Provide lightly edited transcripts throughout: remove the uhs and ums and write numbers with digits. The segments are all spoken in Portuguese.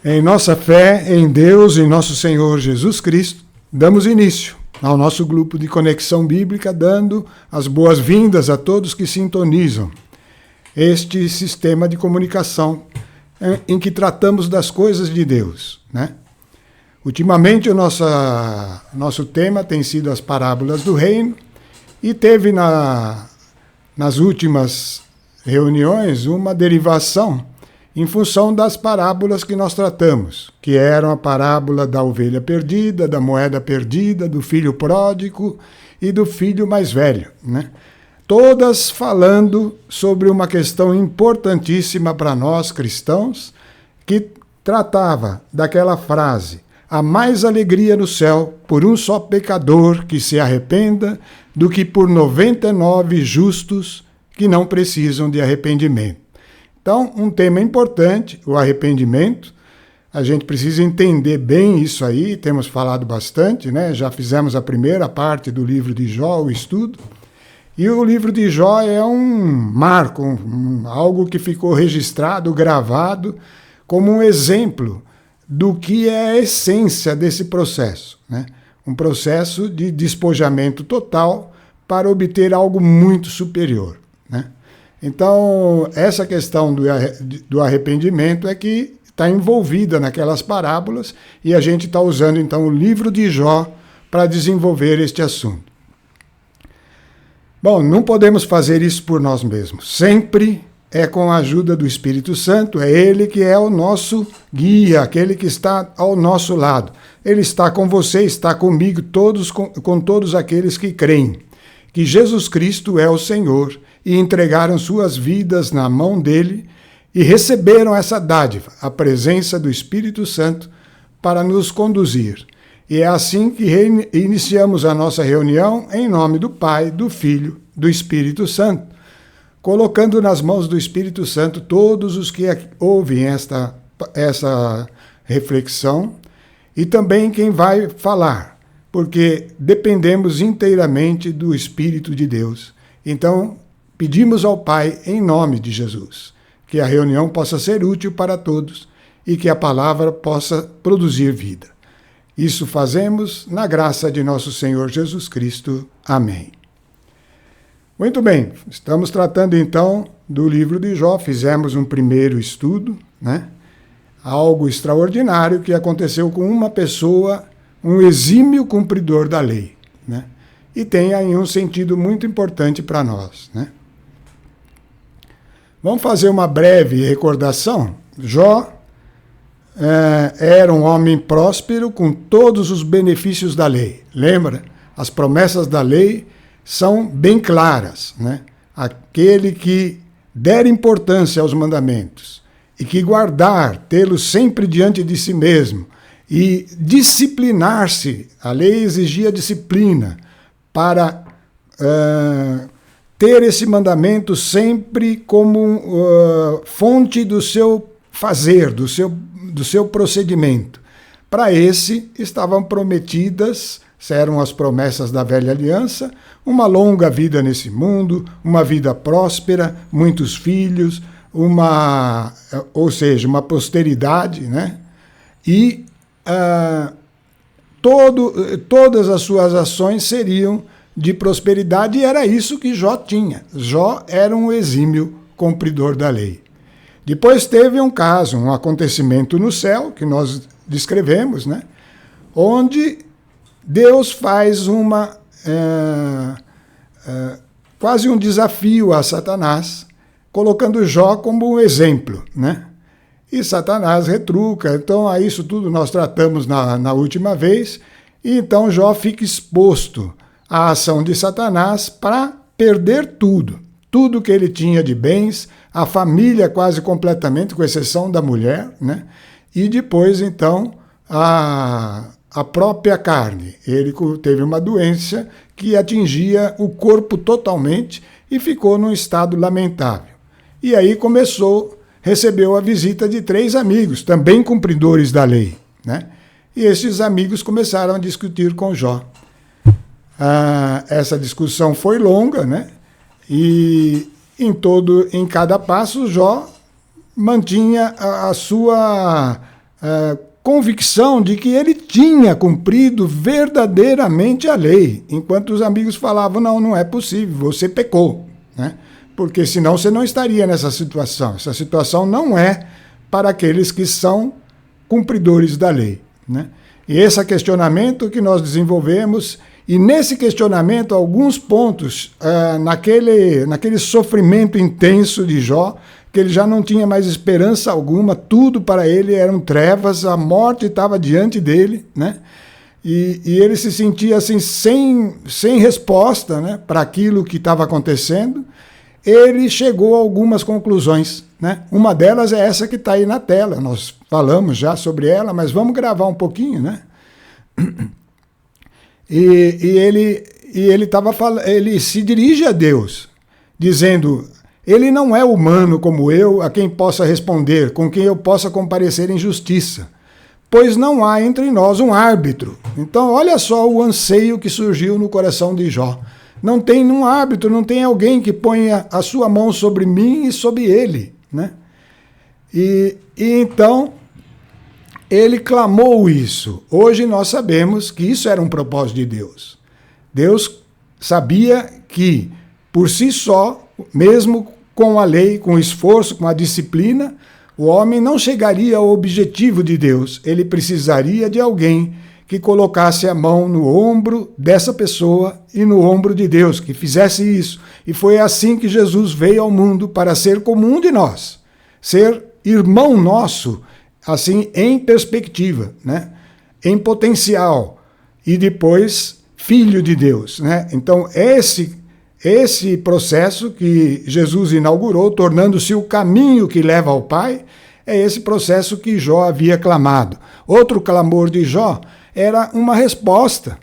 Em nossa fé em Deus e nosso Senhor Jesus Cristo, damos início ao nosso grupo de Conexão Bíblica, dando as boas-vindas a todos que sintonizam este sistema de comunicação em que tratamos das coisas de Deus, né? Ultimamente, o nosso tema tem sido as parábolas do reino e teve nas últimas reuniões uma derivação em função das parábolas que nós tratamos, que eram a parábola da ovelha perdida, da moeda perdida, do filho pródigo e do filho mais velho, né? Todas falando sobre uma questão importantíssima para nós cristãos, que tratava daquela frase: há mais alegria no céu por um só pecador que se arrependa do que por 99 justos que não precisam de arrependimento. Então, um tema importante, o arrependimento. A gente precisa entender bem isso aí, temos falado bastante, né? Já fizemos a primeira parte do livro de Jó, o estudo. E o livro de Jó é um marco, algo que ficou registrado, gravado, como um exemplo do que é a essência desse processo, né? Um processo de despojamento total para obter algo muito superior, né? Então, essa questão do arrependimento é que está envolvida naquelas parábolas e a gente está usando, então, o livro de Jó para desenvolver este assunto. Bom, não podemos fazer isso por nós mesmos. Sempre é com a ajuda do Espírito Santo, é Ele que é o nosso guia, aquele que está ao nosso lado. Ele está com você, está comigo, com todos aqueles que creem que Jesus Cristo é o Senhor e entregaram suas vidas na mão dele e receberam essa dádiva, a presença do Espírito Santo, para nos conduzir. E é assim que iniciamos a nossa reunião em nome do Pai, do Filho, do Espírito Santo, colocando nas mãos do Espírito Santo todos os que ouvem essa reflexão e também quem vai falar, porque dependemos inteiramente do Espírito de Deus. Então, pedimos ao Pai, em nome de Jesus, que a reunião possa ser útil para todos e que a palavra possa produzir vida. Isso fazemos na graça de nosso Senhor Jesus Cristo. Amém. Muito bem, estamos tratando então do livro de Jó, fizemos um primeiro estudo, né? Algo extraordinário que aconteceu com uma pessoa, um exímio cumpridor da lei, né? E tem aí um sentido muito importante para nós, né? Vamos fazer uma breve recordação. Jó era um homem próspero com todos os benefícios da lei. Lembra? As promessas da lei são bem claras, né? Aquele que der importância aos mandamentos e que guardar, tê-los sempre diante de si mesmo e disciplinar-se, a lei exigia disciplina para ter esse mandamento sempre como fonte do seu fazer, do seu procedimento. Para esse estavam prometidas, eram as promessas da velha aliança, uma longa vida nesse mundo, uma vida próspera, muitos filhos, ou seja, uma posteridade, né? E todas as suas ações seriam de prosperidade, e era isso que Jó tinha. Jó era um exímio cumpridor da lei. Depois teve um caso, um acontecimento no céu, que nós descrevemos, né? Onde Deus faz quase um desafio a Satanás, colocando Jó como um exemplo, né? E Satanás retruca. Então, a isso tudo nós tratamos na última vez, e então Jó fica exposto à ação de Satanás para perder tudo que ele tinha de bens, a família quase completamente, com exceção da mulher, né? E depois, então, a própria carne. Ele teve uma doença que atingia o corpo totalmente e ficou num estado lamentável. E aí recebeu a visita de 3 amigos, também cumpridores da lei, né? E esses amigos começaram a discutir com Jó. Essa discussão foi longa, né? E em cada passo Jó mantinha a sua convicção de que ele tinha cumprido verdadeiramente a lei, enquanto os amigos falavam, não é possível, você pecou, né? Porque senão você não estaria nessa situação. Essa situação não é para aqueles que são cumpridores da lei, né? E esse questionamento que nós desenvolvemos, e nesse questionamento alguns pontos, naquele sofrimento intenso de Jó, que ele já não tinha mais esperança alguma, tudo para ele eram trevas, a morte estava diante dele, né? E ele se sentia assim sem resposta, né, para aquilo que estava acontecendo. Ele chegou a algumas conclusões, né? Uma delas é essa que está aí na tela, nós falamos já sobre ela, mas vamos gravar um pouquinho, né? Ele se dirige a Deus, dizendo: ele não é humano como eu, a quem possa responder, com quem eu possa comparecer em justiça, pois não há entre nós um árbitro. Então, olha só o anseio que surgiu no coração de Jó. Não tem um árbitro, não tem alguém que ponha a sua mão sobre mim e sobre ele, né? E então, ele clamou isso. Hoje nós sabemos que isso era um propósito de Deus. Deus sabia que, por si só, mesmo com a lei, com o esforço, com a disciplina, o homem não chegaria ao objetivo de Deus. Ele precisaria de alguém que colocasse a mão no ombro dessa pessoa e no ombro de Deus, que fizesse isso. E foi assim que Jesus veio ao mundo, para ser como um de nós, ser irmão nosso, assim, em perspectiva, né? Em potencial, e depois filho de Deus, né? Então, esse processo que Jesus inaugurou, tornando-se o caminho que leva ao Pai, é esse processo que Jó havia clamado. Outro clamor de Jó era uma resposta.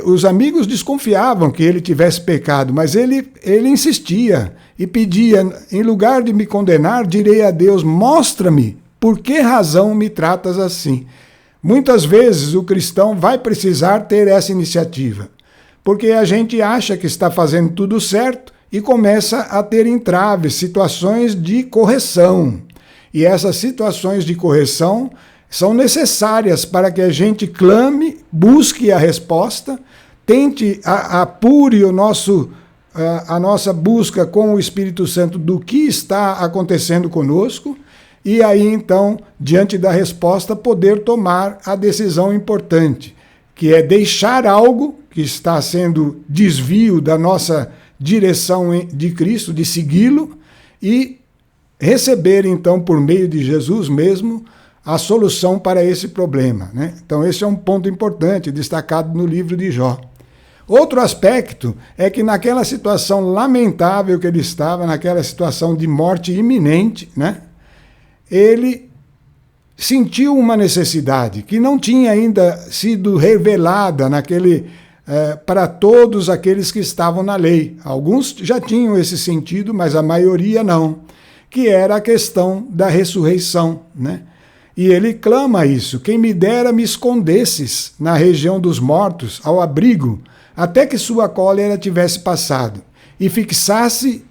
Os amigos desconfiavam que ele tivesse pecado, mas ele insistia e pedia: em lugar de me condenar, direi a Deus, mostra-me por que razão me tratas assim. Muitas vezes o cristão vai precisar ter essa iniciativa, porque a gente acha que está fazendo tudo certo e começa a ter entraves, situações de correção. E essas situações de correção são necessárias para que a gente clame, busque a resposta, tente, apure a nossa busca com o Espírito Santo do que está acontecendo conosco, e aí então, diante da resposta, poder tomar a decisão importante, que é deixar algo que está sendo desvio da nossa direção de Cristo, de segui-lo, e receber então, por meio de Jesus mesmo, a solução para esse problema, né? Então esse é um ponto importante, destacado no livro de Jó. Outro aspecto é que naquela situação lamentável que ele estava, naquela situação de morte iminente, né? Ele sentiu uma necessidade que não tinha ainda sido revelada para todos aqueles que estavam na lei. Alguns já tinham esse sentido, mas a maioria não, que era a questão da ressurreição, né? E ele clama isso: quem me dera me escondesses na região dos mortos, ao abrigo, até que sua cólera tivesse passado, e fixasses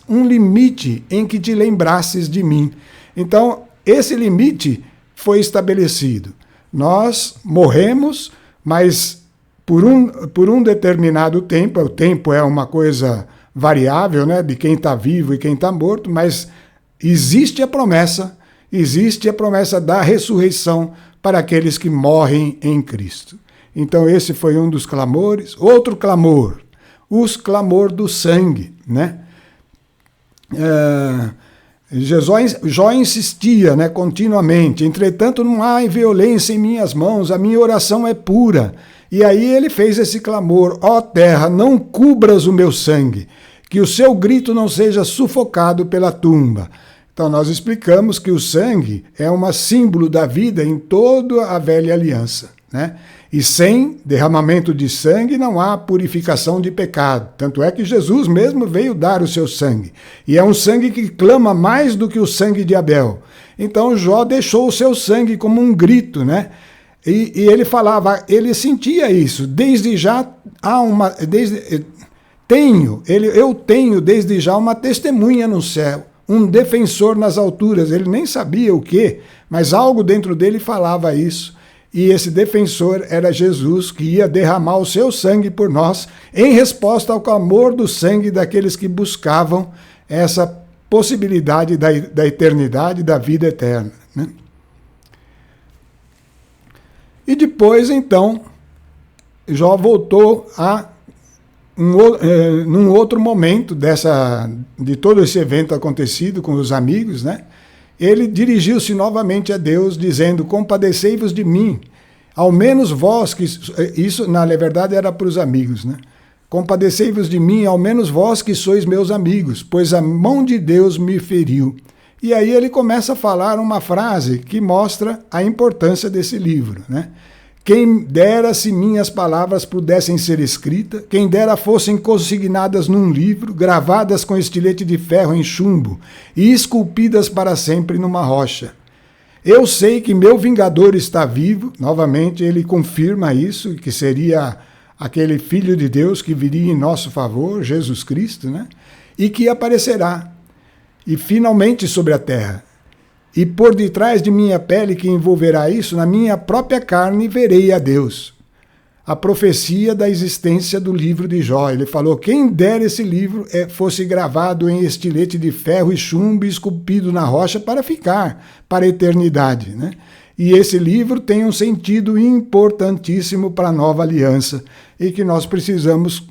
um limite em que te lembrasses de mim. Então, esse limite foi estabelecido. Nós morremos, mas por um determinado tempo, o tempo é uma coisa variável, né, de quem está vivo e quem está morto, mas existe a promessa da ressurreição para aqueles que morrem em Cristo. Então esse foi um dos clamores. Outro clamor, o clamor do sangue, né? Jó insistia, né, continuamente: entretanto não há violência em minhas mãos, a minha oração é pura. E aí ele fez esse clamor: ó terra, não cubras o meu sangue, que o seu grito não seja sufocado pela tumba. Então nós explicamos que o sangue é um símbolo da vida em toda a velha aliança, né? E sem derramamento de sangue não há purificação de pecado. Tanto é que Jesus mesmo veio dar o seu sangue. E é um sangue que clama mais do que o sangue de Abel. Então Jó deixou o seu sangue como um grito, né? E ele falava, ele sentia isso. Desde já há eu tenho desde já uma testemunha no céu, um defensor nas alturas. Ele nem sabia o quê, mas algo dentro dele falava isso. E esse defensor era Jesus, que ia derramar o seu sangue por nós, em resposta ao clamor do sangue daqueles que buscavam essa possibilidade da eternidade, da vida eterna, né? E depois, então, Jó voltou a num outro momento de todo esse evento acontecido com os amigos, né? Ele dirigiu-se novamente a Deus, dizendo: compadecei-vos de mim, ao menos vós, que isso na verdade era para os amigos, né? Compadecei-vos de mim, ao menos vós que sois meus amigos, pois a mão de Deus me feriu. E aí ele começa a falar uma frase que mostra a importância desse livro, né? Quem dera se minhas palavras pudessem ser escritas, quem dera fossem consignadas num livro, gravadas com estilete de ferro em chumbo e esculpidas para sempre numa rocha. Eu sei que meu vingador está vivo, novamente ele confirma isso, que seria aquele Filho de Deus que viria em nosso favor, Jesus Cristo, né? E que aparecerá, e finalmente sobre a terra. E por detrás de minha pele que envolverá isso, na minha própria carne verei a Deus. A profecia da existência do livro de Jó. Ele falou: quem dera esse livro fosse gravado em estilete de ferro e chumbo, esculpido na rocha para ficar para a eternidade, né? E esse livro tem um sentido importantíssimo para a nova aliança e que nós precisamos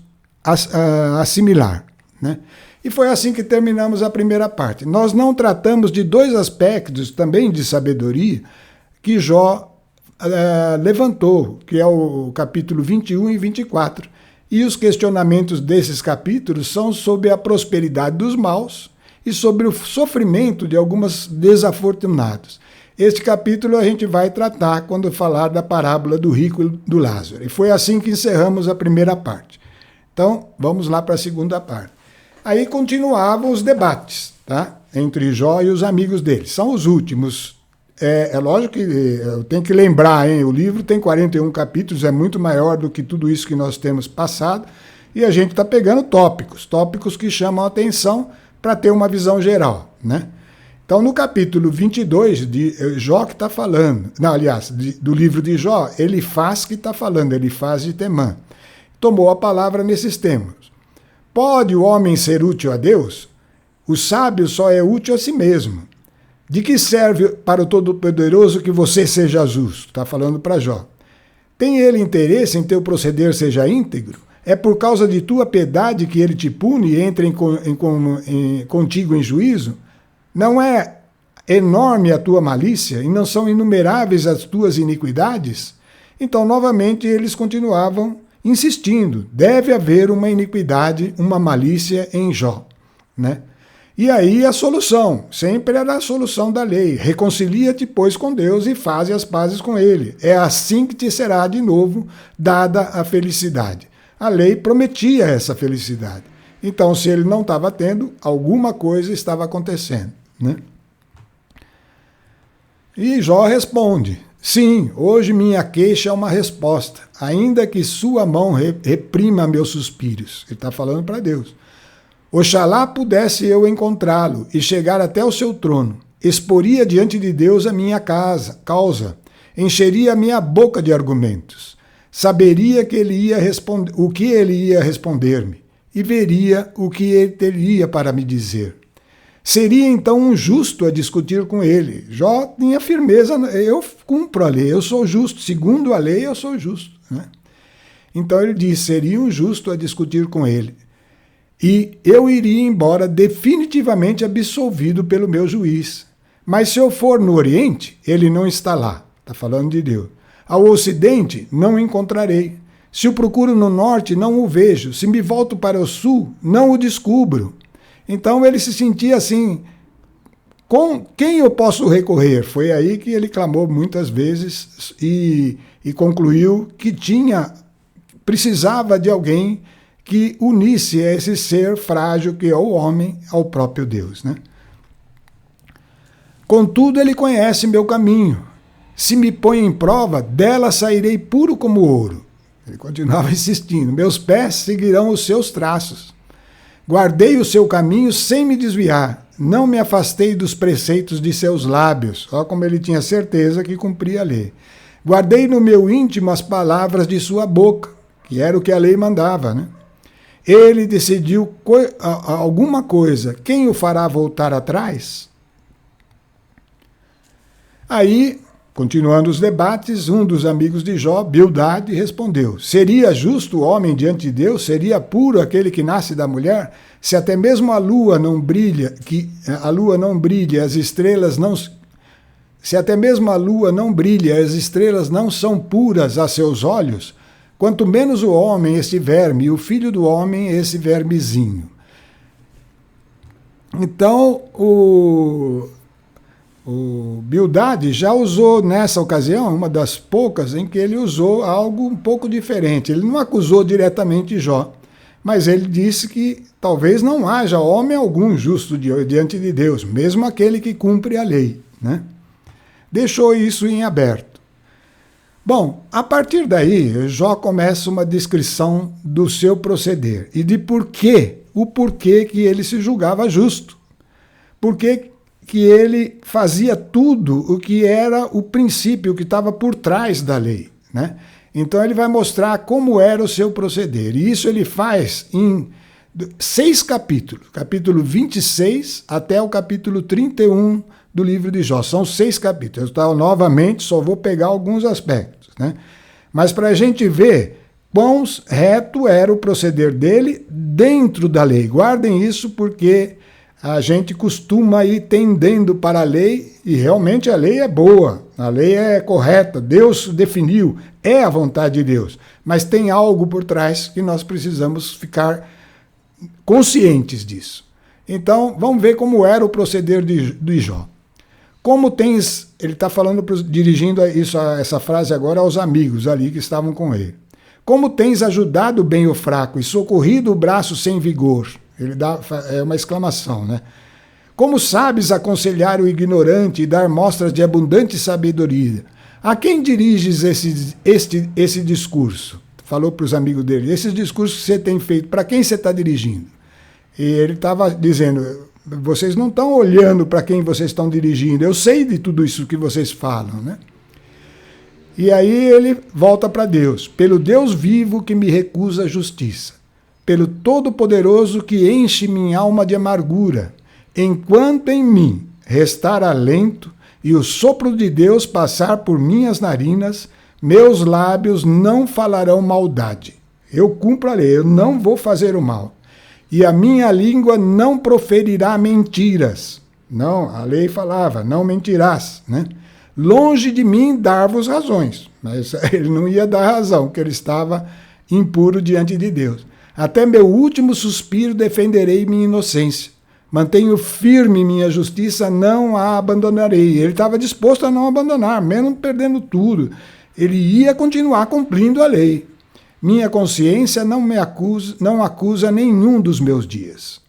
assimilar, né? E foi assim que terminamos a primeira parte. Nós não tratamos de dois aspectos também de sabedoria que Jó levantou, que é o capítulo 21 e 24. E os questionamentos desses capítulos são sobre a prosperidade dos maus e sobre o sofrimento de alguns desafortunados. Este capítulo a gente vai tratar quando falar da parábola do rico e do Lázaro. E foi assim que encerramos a primeira parte. Então, vamos lá para a segunda parte. Aí continuavam os debates, tá? Entre Jó e os amigos dele. São os últimos. É lógico que eu tenho que lembrar, hein? O livro tem 41 capítulos, é muito maior do que tudo isso que nós temos passado, e a gente está pegando tópicos que chamam a atenção para ter uma visão geral, né? Então, no capítulo 22, de Jó que está falando, não, aliás, do livro de Jó, Elifaz que está falando, Elifaz de Temã, tomou a palavra nesses termos. Pode o homem ser útil a Deus? O sábio só é útil a si mesmo. De que serve para o Todo-Poderoso que você seja justo? Está falando para Jó. Tem ele interesse em teu proceder seja íntegro? É por causa de tua piedade que ele te pune e entra contigo em juízo? Não é enorme a tua malícia e não são inumeráveis as tuas iniquidades? Então, novamente, eles continuavam insistindo, deve haver uma iniquidade, uma malícia em Jó, né? E aí a solução, sempre era a solução da lei. Reconcilia-te, pois, com Deus e faze as pazes com ele. É assim que te será de novo dada a felicidade. A lei prometia essa felicidade. Então, se ele não estava tendo, alguma coisa estava acontecendo, né? E Jó responde: sim, hoje minha queixa é uma resposta, ainda que sua mão reprima meus suspiros. Ele está falando para Deus. Oxalá pudesse eu encontrá-lo e chegar até o seu trono. Exporia diante de Deus a minha causa, encheria a minha boca de argumentos. Saberia que o que ele ia responder-me e veria o que ele teria para me dizer. Seria então um justo a discutir com ele. Jó tinha firmeza, eu cumpro a lei, eu sou justo, segundo a lei eu sou justo, né? Então ele diz, seria um justo a discutir com ele. E eu iria embora definitivamente absolvido pelo meu juiz. Mas se eu for no Oriente, ele não está lá. Está falando de Deus. Ao Ocidente, não o encontrarei. Se o procuro no Norte, não o vejo. Se me volto para o Sul, não o descubro. Então ele se sentia assim, com quem eu posso recorrer? Foi aí que ele clamou muitas vezes e concluiu que precisava de alguém que unisse esse ser frágil que é o homem ao próprio Deus, né? Contudo, ele conhece meu caminho. Se me põe em prova, dela sairei puro como ouro. Ele continuava insistindo, meus pés seguirão os seus traços. Guardei o seu caminho sem me desviar, não me afastei dos preceitos de seus lábios. Olha como ele tinha certeza que cumpria a lei. Guardei no meu íntimo as palavras de sua boca, que era o que a lei mandava, né? Ele decidiu alguma coisa. Quem o fará voltar atrás? Aí, continuando os debates, um dos amigos de Jó, Bildade, respondeu: seria justo o homem diante de Deus? Seria puro aquele que nasce da mulher? Se até mesmo a lua não brilha, as estrelas não... Se até mesmo a lua não brilha, as estrelas não são puras a seus olhos, quanto menos o homem, esse verme, e o filho do homem, esse vermezinho. Então, o Bildade já usou nessa ocasião, uma das poucas em que ele usou algo um pouco diferente. Ele não acusou diretamente Jó, mas ele disse que talvez não haja homem algum justo diante de Deus, mesmo aquele que cumpre a lei, né? Deixou isso em aberto. Bom, a partir daí, Jó começa uma descrição do seu proceder e de o porquê que ele se julgava justo. Porque que ele fazia tudo o que era o princípio que estava por trás da lei, né? Então ele vai mostrar como era o seu proceder. E isso ele faz em 6 capítulos, capítulo 26 até o capítulo 31 do livro de Jó. São 6 capítulos. Então, novamente, só vou pegar alguns aspectos, né? Mas para a gente ver quão reto era o proceder dele dentro da lei. Guardem isso porque a gente costuma ir tendendo para a lei, e realmente a lei é boa, a lei é correta, Deus definiu, é a vontade de Deus, mas tem algo por trás que nós precisamos ficar conscientes disso. Então, vamos ver como era o proceder de Jó. Como tens, ele está falando, dirigindo essa frase agora aos amigos ali que estavam com ele. Como tens ajudado bem o fraco e socorrido o braço sem vigor? Ele dá uma exclamação, né? Como sabes aconselhar o ignorante e dar mostras de abundante sabedoria? A quem diriges esse discurso? Falou para os amigos dele. Esses discursos que você tem feito, para quem você está dirigindo? E ele estava dizendo: vocês não estão olhando para quem vocês estão dirigindo. Eu sei de tudo isso que vocês falam, né? E aí ele volta para Deus. Pelo Deus vivo que me recusa a justiça, pelo Todo-Poderoso que enche minha alma de amargura, enquanto em mim restar alento e o sopro de Deus passar por minhas narinas, meus lábios não falarão maldade. Eu cumpro a lei, eu não vou fazer o mal. E a minha língua não proferirá mentiras. Não, a lei falava, não mentirás, né? Longe de mim dar-vos razões. Mas ele não ia dar razão, porque ele estava impuro diante de Deus. Até meu último suspiro defenderei minha inocência. Mantenho firme minha justiça, não a abandonarei. Ele estava disposto a não abandonar, mesmo perdendo tudo. Ele ia continuar cumprindo a lei. Minha consciência não acusa nenhum dos meus dias.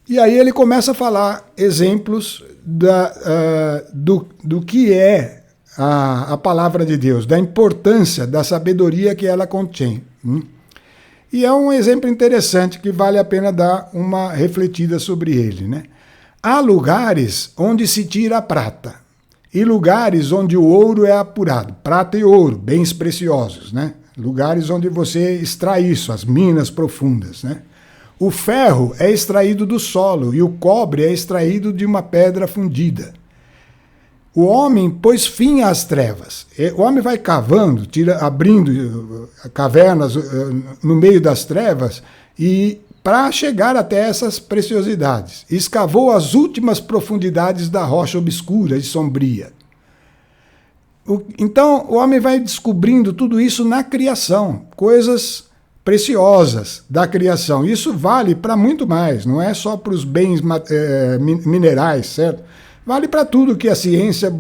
E aí ele começa a falar exemplos do que é a palavra de Deus, da importância da sabedoria que ela contém. E é um exemplo interessante que vale a pena dar uma refletida sobre ele, né? Há lugares onde se tira a prata e lugares onde o ouro é apurado, prata e ouro, bens preciosos, né? Lugares onde você extrai isso, as minas profundas, né? O ferro é extraído do solo e o cobre é extraído de uma pedra fundida. O homem pôs fim às trevas. O homem vai cavando, abrindo cavernas no meio das trevas e para chegar até essas preciosidades. Escavou as últimas profundidades da rocha obscura e sombria. Então, o homem vai descobrindo tudo isso na criação, coisas preciosas da criação. Isso vale para muito mais, não é só para os bens minerais, certo? Vale para tudo que a ciência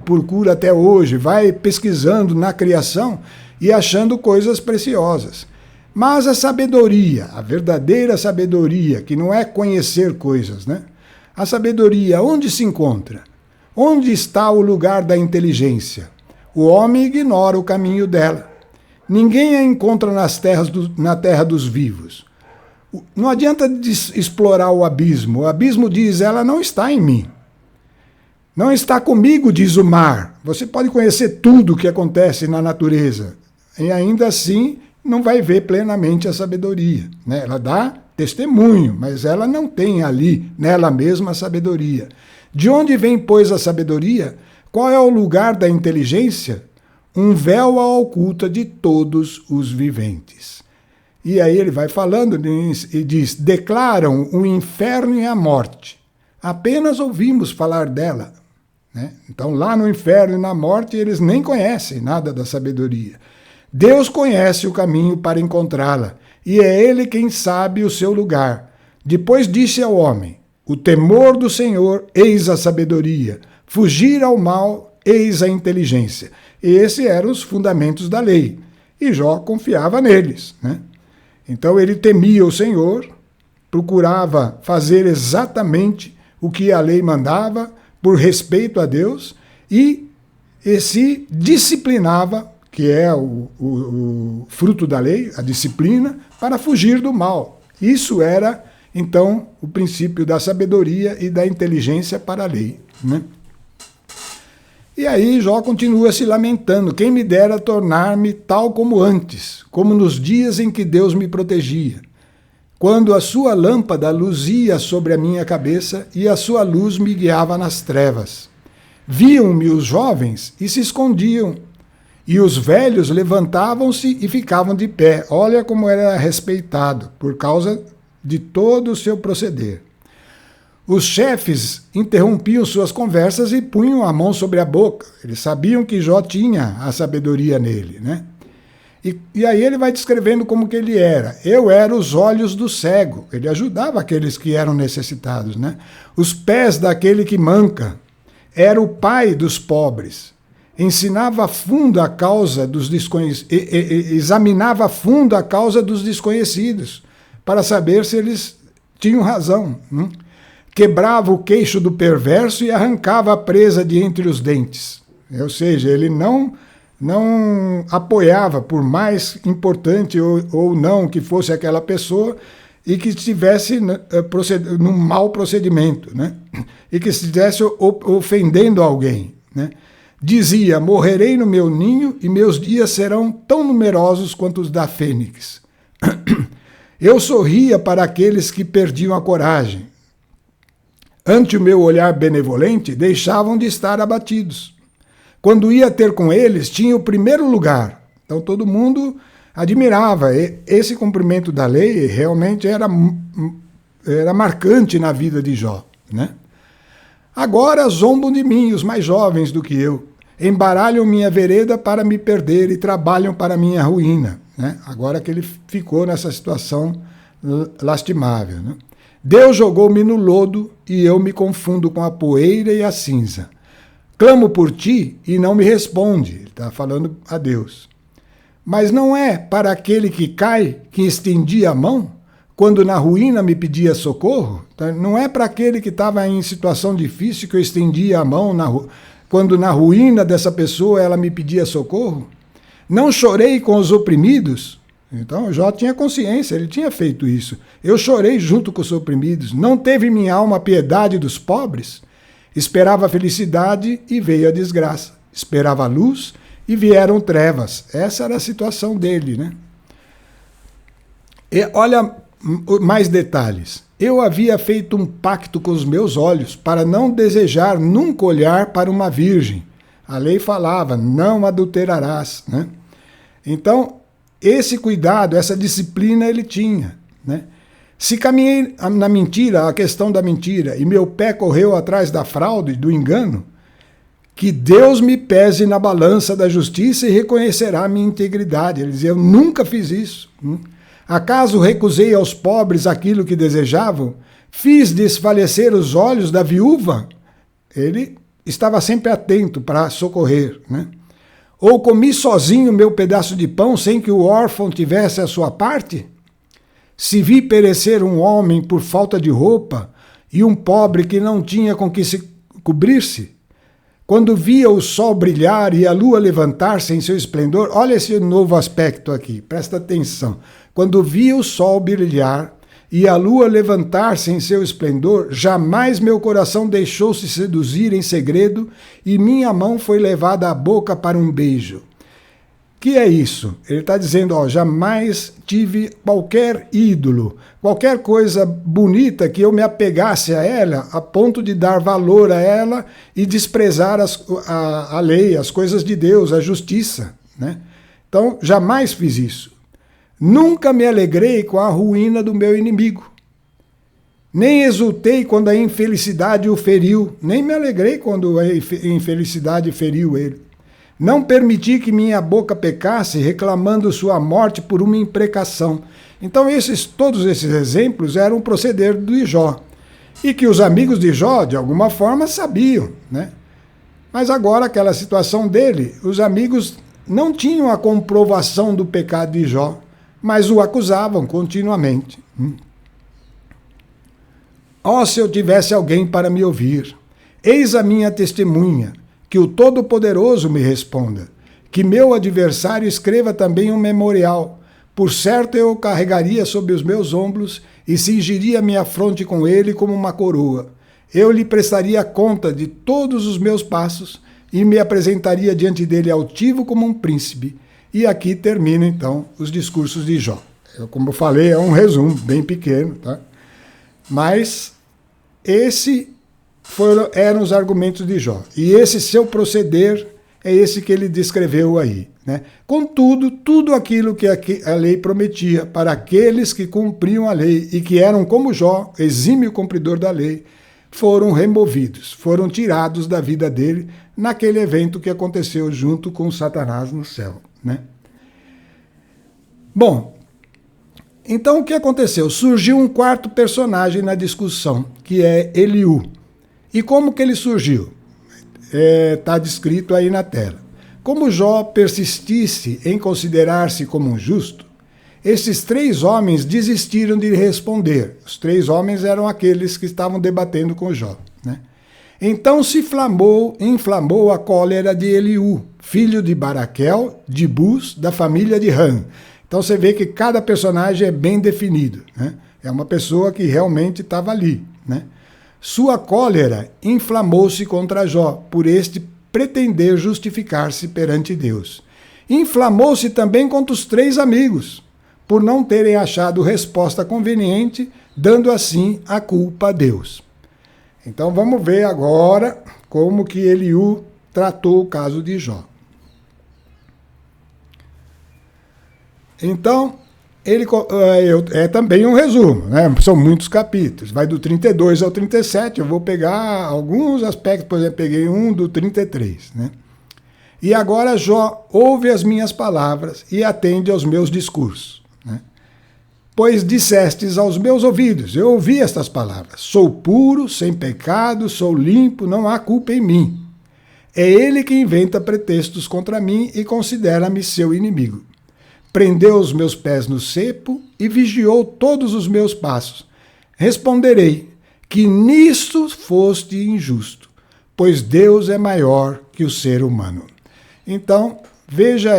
procura até hoje, vai pesquisando na criação e achando coisas preciosas. Mas a sabedoria, a verdadeira sabedoria, que não é conhecer coisas, né? A sabedoria, onde se encontra? Onde está o lugar da inteligência? O homem ignora o caminho dela. Ninguém a encontra na terra dos vivos. Não adianta explorar o abismo diz, ela não está em mim. Não está comigo, diz o mar. Você pode conhecer tudo o que acontece na natureza, e ainda assim não vai ver plenamente a sabedoria, né? Ela dá testemunho, mas ela não tem ali, nela mesma, a sabedoria. De onde vem, pois, a sabedoria? Qual é o lugar da inteligência? Um véu a oculta de todos os viventes. E aí ele vai falando e diz, declaram o inferno e a morte. Apenas ouvimos falar dela, né? Então lá no inferno e na morte eles nem conhecem nada da sabedoria. Deus conhece o caminho para encontrá-la, e é Ele quem sabe o seu lugar. Depois disse ao homem, o temor do Senhor, eis a sabedoria, fugir ao mal, eis a inteligência. Esses eram os fundamentos da lei, e Jó confiava neles, né? Então ele temia o Senhor, procurava fazer exatamente o que a lei mandava, por respeito a Deus, e se disciplinava, que é o fruto da lei, a disciplina, para fugir do mal. Isso era, então, o princípio da sabedoria e da inteligência para a lei, né? E aí Jó continua se lamentando, quem me dera tornar-me tal como antes, como nos dias em que Deus me protegia, quando a sua lâmpada luzia sobre a minha cabeça e a sua luz me guiava nas trevas. Viam-me os jovens e se escondiam, e os velhos levantavam-se e ficavam de pé. Olha como era respeitado, por causa de todo o seu proceder. Os chefes interrompiam suas conversas e punham a mão sobre a boca. Eles sabiam que Jó tinha a sabedoria nele, né? E aí ele vai descrevendo como que ele era. Eu era os olhos do cego. Ele ajudava aqueles que eram necessitados, né? Os pés daquele que manca. Era o pai dos pobres. Ensinava a fundo a causa dos desconhecidos, examinava a fundo a causa dos desconhecidos, para saber se eles tinham razão, né? Quebrava o queixo do perverso e arrancava a presa de entre os dentes. Ou seja, ele não apoiava, por mais importante ou não que fosse aquela pessoa, e que estivesse num mau procedimento, né? E que estivesse ofendendo alguém, né? Dizia, morrerei no meu ninho e meus dias serão tão numerosos quanto os da fênix. Eu sorria para aqueles que perdiam a coragem. Ante o meu olhar benevolente, deixavam de estar abatidos. Quando ia ter com eles, tinha o primeiro lugar. Então todo mundo admirava. Esse cumprimento da lei realmente era marcante na vida de Jó, né? Agora zombam de mim os mais jovens do que eu. Embaralham minha vereda para me perder e trabalham para minha ruína, né? Agora que ele ficou nessa situação lastimável, né? Deus jogou-me no lodo e eu me confundo com a poeira e a cinza. Clamo por ti e não me responde. Ele está falando a Deus. Mas não é para aquele que cai que estendi a mão, quando na ruína me pedia socorro? Então, não é para aquele que estava em situação difícil que eu estendia a mão, quando na ruína dessa pessoa ela me pedia socorro? Não chorei com os oprimidos? Então Jó tinha consciência, ele tinha feito isso. Eu chorei junto com os oprimidos. Não teve minha alma piedade dos pobres? Esperava a felicidade e veio a desgraça. Esperava a luz e vieram trevas. Essa era a situação dele, né? E olha mais detalhes. Eu havia feito um pacto com os meus olhos para não desejar nunca olhar para uma virgem. A lei falava, não adulterarás, né? Então, esse cuidado, essa disciplina ele tinha, né? Se caminhei na mentira, a questão da mentira, e meu pé correu atrás da fraude, do engano, que Deus me pese na balança da justiça e reconhecerá a minha integridade. Ele dizia, eu nunca fiz isso. Acaso recusei aos pobres aquilo que desejavam? Fiz desfalecer os olhos da viúva? Ele estava sempre atento para socorrer, né? Ou comi sozinho meu pedaço de pão sem que o órfão tivesse a sua parte? Se vi perecer um homem por falta de roupa e um pobre que não tinha com que se cobrir-se, quando via o sol brilhar e a lua levantar-se em seu esplendor, olha esse novo aspecto aqui, presta atenção. Quando via o sol brilhar e a lua levantar-se em seu esplendor, jamais meu coração deixou-se seduzir em segredo, e minha mão foi levada à boca para um beijo. Que é isso? Ele está dizendo, jamais tive qualquer ídolo, qualquer coisa bonita que eu me apegasse a ela, a ponto de dar valor a ela e desprezar a lei, as coisas de Deus, a justiça, né? Então, jamais fiz isso. Nunca me alegrei com a ruína do meu inimigo. Nem exultei quando a infelicidade o feriu, nem me alegrei quando a infelicidade feriu ele. Não permiti que minha boca pecasse, reclamando sua morte por uma imprecação. Então, todos esses exemplos eram o proceder de Jó. E que os amigos de Jó, de alguma forma, sabiam, né? Mas agora, aquela situação dele, os amigos não tinham a comprovação do pecado de Jó, mas o acusavam continuamente. Se eu tivesse alguém para me ouvir, eis a minha testemunha, que o Todo-Poderoso me responda, que meu adversário escreva também um memorial. Por certo eu o carregaria sobre os meus ombros e cingiria minha fronte com ele como uma coroa. Eu lhe prestaria conta de todos os meus passos e me apresentaria diante dele altivo como um príncipe. E aqui termina, então, os discursos de Jó. Como eu falei, é um resumo bem pequeno, tá? Mas eram os argumentos de Jó. E esse seu proceder é esse que ele descreveu aí, né? Contudo, tudo aquilo que a lei prometia para aqueles que cumpriam a lei e que eram como Jó, exímio cumpridor da lei, foram removidos, foram tirados da vida dele naquele evento que aconteceu junto com Satanás no céu, né? Bom, então o que aconteceu? Surgiu um quarto personagem na discussão, que é Eliú. E como que ele surgiu? Está descrito aí na tela. Como Jó persistisse em considerar-se como um justo, esses 3 homens desistiram de responder. Os 3 homens eram aqueles que estavam debatendo com Jó, né? Então se inflamou a cólera de Eliú, filho de Baraquel, de Bus, da família de Ram. Então você vê que cada personagem é bem definido, né? É uma pessoa que realmente estava ali, né? Sua cólera inflamou-se contra Jó, por este pretender justificar-se perante Deus. Inflamou-se também contra os 3 amigos, por não terem achado resposta conveniente, dando assim a culpa a Deus. Então vamos ver agora como que Eliú tratou o caso de Jó. Então, é também um resumo, né? São muitos capítulos, vai do 32 ao 37, eu vou pegar alguns aspectos, por exemplo, peguei um do 33, né? E agora Jó ouve as minhas palavras e atende aos meus discursos, né? Pois dissestes aos meus ouvidos, eu ouvi estas palavras, sou puro, sem pecado, sou limpo, não há culpa em mim. É ele que inventa pretextos contra mim e considera-me seu inimigo. Prendeu os meus pés no cepo e vigiou todos os meus passos. Responderei que nisto foste injusto, pois Deus é maior que o ser humano. Então, veja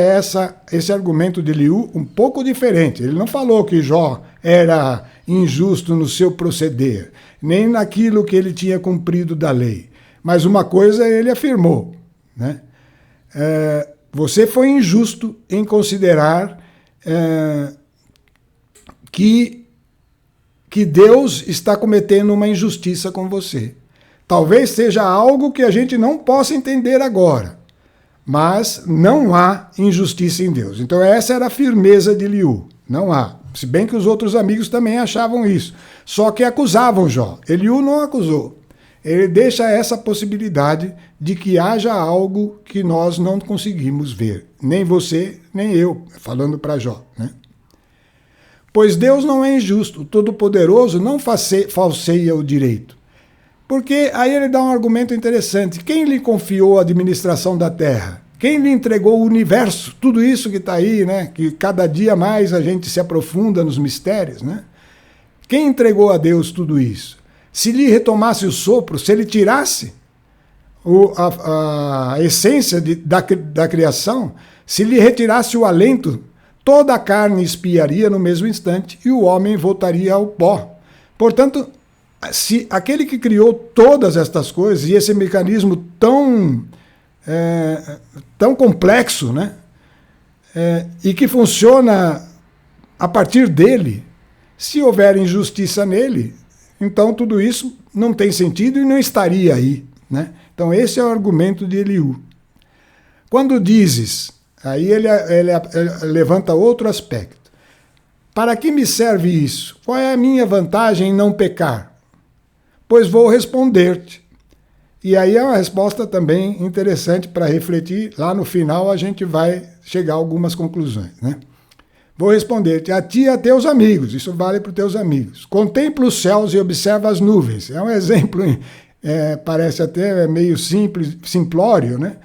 esse argumento de Eliú um pouco diferente. Ele não falou que Jó era injusto no seu proceder, nem naquilo que ele tinha cumprido da lei. Mas uma coisa ele afirmou, né? Você foi injusto em considerar que Deus está cometendo uma injustiça com você. Talvez seja algo que a gente não possa entender agora, mas não há injustiça em Deus. Então essa era a firmeza de Eliú. Não há. Se bem que os outros amigos também achavam isso. Só que acusavam Jó. Eliú não acusou. Ele deixa essa possibilidade de que haja algo que nós não conseguimos ver. Nem você, nem eu, falando para Jó, né? Pois Deus não é injusto, o Todo-Poderoso não falseia o direito. Porque aí ele dá um argumento interessante. Quem lhe confiou a administração da terra? Quem lhe entregou o universo? Tudo isso que está aí, né? Que cada dia mais a gente se aprofunda nos mistérios, né? Quem entregou a Deus tudo isso? Se lhe retomasse o sopro, se ele tirasse a essência da criação, se lhe retirasse o alento, toda a carne expiaria no mesmo instante e o homem voltaria ao pó. Portanto, se aquele que criou todas estas coisas e esse mecanismo tão complexo, né? E que funciona a partir dele, se houver injustiça nele, então tudo isso não tem sentido e não estaria aí, né? Então esse é o argumento de Eliú. Quando dizes, aí ele levanta outro aspecto. Para que me serve isso? Qual é a minha vantagem em não pecar? Pois vou responder-te. E aí é uma resposta também interessante para refletir. Lá no final a gente vai chegar a algumas conclusões, né? Vou responder-te, a ti e a teus amigos. Isso vale para os teus amigos. Contempla os céus e observa as nuvens. É um exemplo, parece até meio simples, simplório, né?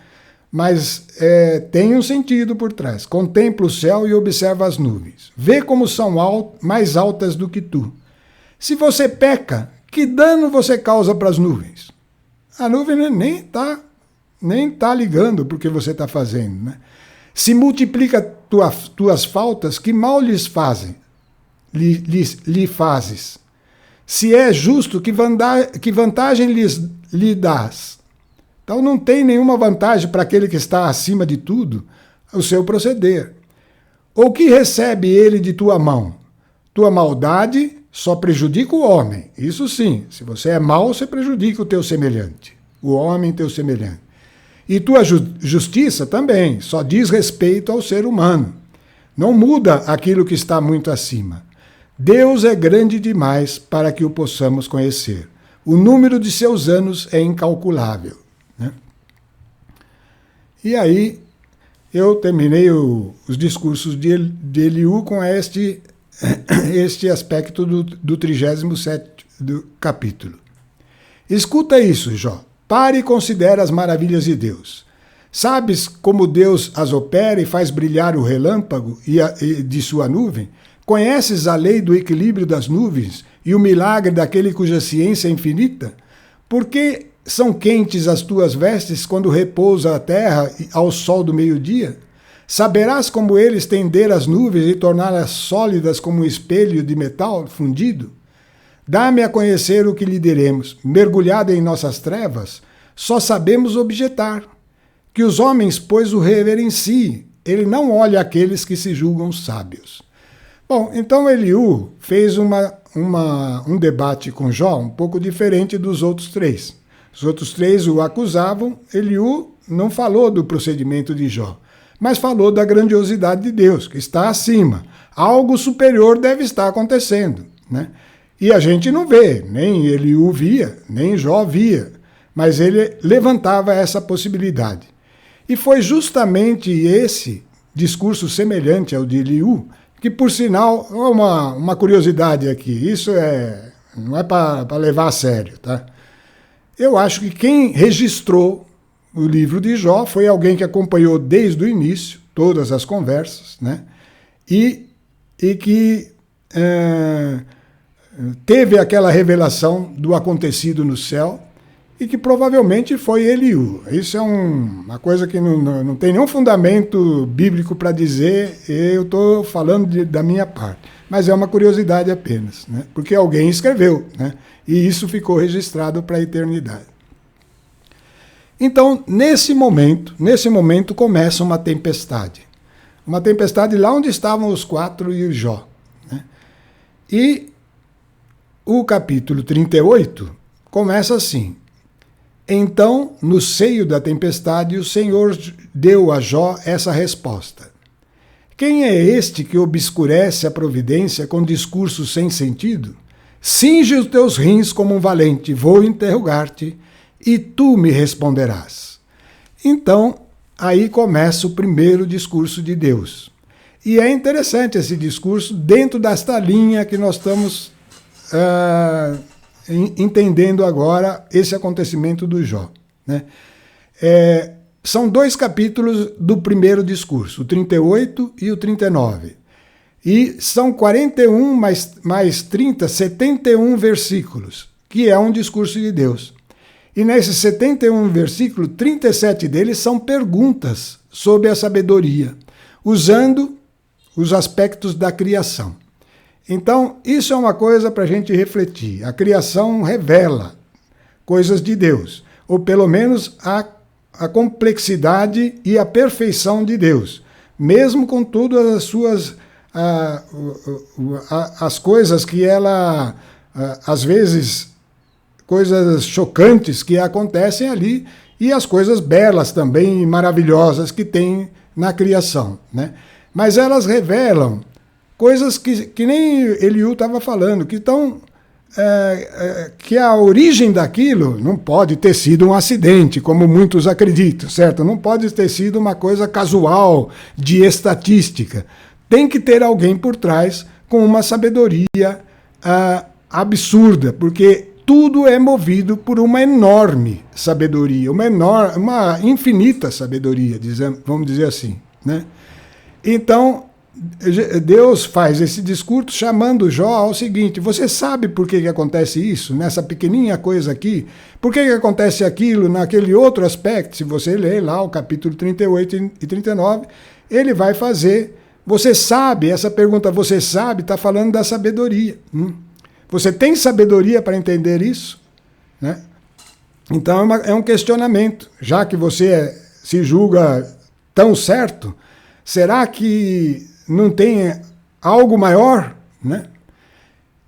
Mas tem um sentido por trás. Contempla o céu e observa as nuvens. Vê como são mais altas do que tu. Se você peca, que dano você causa para as nuvens? A nuvem nem tá ligando para o que você está fazendo, né? Se multiplica tuas faltas, que mal lhes fazes? Se é justo, que vantagem lhe dás? Então não tem nenhuma vantagem para aquele que está acima de tudo o seu proceder. Ou que recebe ele de tua mão? Tua maldade só prejudica o homem. Isso sim, se você é mau, você prejudica o teu semelhante, o homem teu semelhante. E tua justiça também só diz respeito ao ser humano. Não muda aquilo que está muito acima. Deus é grande demais para que o possamos conhecer. O número de seus anos é incalculável, né? E aí eu terminei os discursos de Eliú com este aspecto do 37º capítulo. Escuta isso, Jó. Pare e considera as maravilhas de Deus. Sabes como Deus as opera e faz brilhar o relâmpago de sua nuvem? Conheces a lei do equilíbrio das nuvens e o milagre daquele cuja ciência é infinita? Por que são quentes as tuas vestes quando repousa a terra ao sol do meio-dia? Saberás como ele estender as nuvens e torná-las sólidas como um espelho de metal fundido? Dá-me a conhecer o que lhe diremos. Mergulhado em nossas trevas, só sabemos objetar. Que os homens, pois, o reverenciem. Ele não olha aqueles que se julgam sábios. Bom, então Eliú fez um debate com Jó um pouco diferente dos outros três. Os outros três o acusavam, Eliú não falou do procedimento de Jó, mas falou da grandiosidade de Deus, que está acima. Algo superior deve estar acontecendo, né? E a gente não vê, nem Eliú via, nem Jó via, mas ele levantava essa possibilidade. E foi justamente esse discurso semelhante ao de Eliú, que por sinal, uma curiosidade aqui, isso não é para levar a sério, tá? Eu acho que quem registrou o livro de Jó foi alguém que acompanhou desde o início todas as conversas, né? E que teve aquela revelação do acontecido no céu e que provavelmente foi Eliú. Isso é uma coisa que não tem nenhum fundamento bíblico para dizer, eu estou falando da minha parte. Mas é uma curiosidade apenas, né? Porque alguém escreveu, né? E isso ficou registrado para a eternidade. Então, nesse momento começa uma tempestade. Uma tempestade lá onde estavam os quatro e o Jó, né? E o capítulo 38 começa assim. Então, no seio da tempestade, o Senhor deu a Jó essa resposta. Quem é este que obscurece a providência com discursos sem sentido? Cinge os teus rins como um valente, vou interrogar-te, e tu me responderás. Então, aí começa o primeiro discurso de Deus. E é interessante esse discurso dentro desta linha que nós estamos entendendo agora esse acontecimento do Jó, né? São 2 capítulos do primeiro discurso, o 38 e o 39. E são 41 mais 30, 71 versículos, que é um discurso de Deus. E nesses 71 versículos, 37 deles são perguntas sobre a sabedoria, usando os aspectos da criação. Então, isso é uma coisa para a gente refletir. A criação revela coisas de Deus, ou pelo menos a complexidade e a perfeição de Deus, mesmo com todas as suas as coisas que ela, às vezes, coisas chocantes que acontecem ali, e as coisas belas também e maravilhosas que tem na criação, né? Mas elas revelam coisas que nem Eliú estava falando, que estão que a origem daquilo não pode ter sido um acidente, como muitos acreditam, certo? Não pode ter sido uma coisa casual, de estatística. Tem que ter alguém por trás com uma sabedoria absurda, porque tudo é movido por uma enorme sabedoria, uma infinita sabedoria, vamos dizer assim, né? Então, Deus faz esse discurso chamando Jó ao seguinte: você sabe por que acontece isso, nessa pequenininha coisa aqui? Por que acontece aquilo naquele outro aspecto? Se você ler lá o capítulo 38 e 39, ele vai fazer. Você sabe, essa pergunta você sabe, está falando da sabedoria. Você tem sabedoria para entender isso? Né? Então é um questionamento. Já que você se julga tão certo, será que não tem algo maior? Né?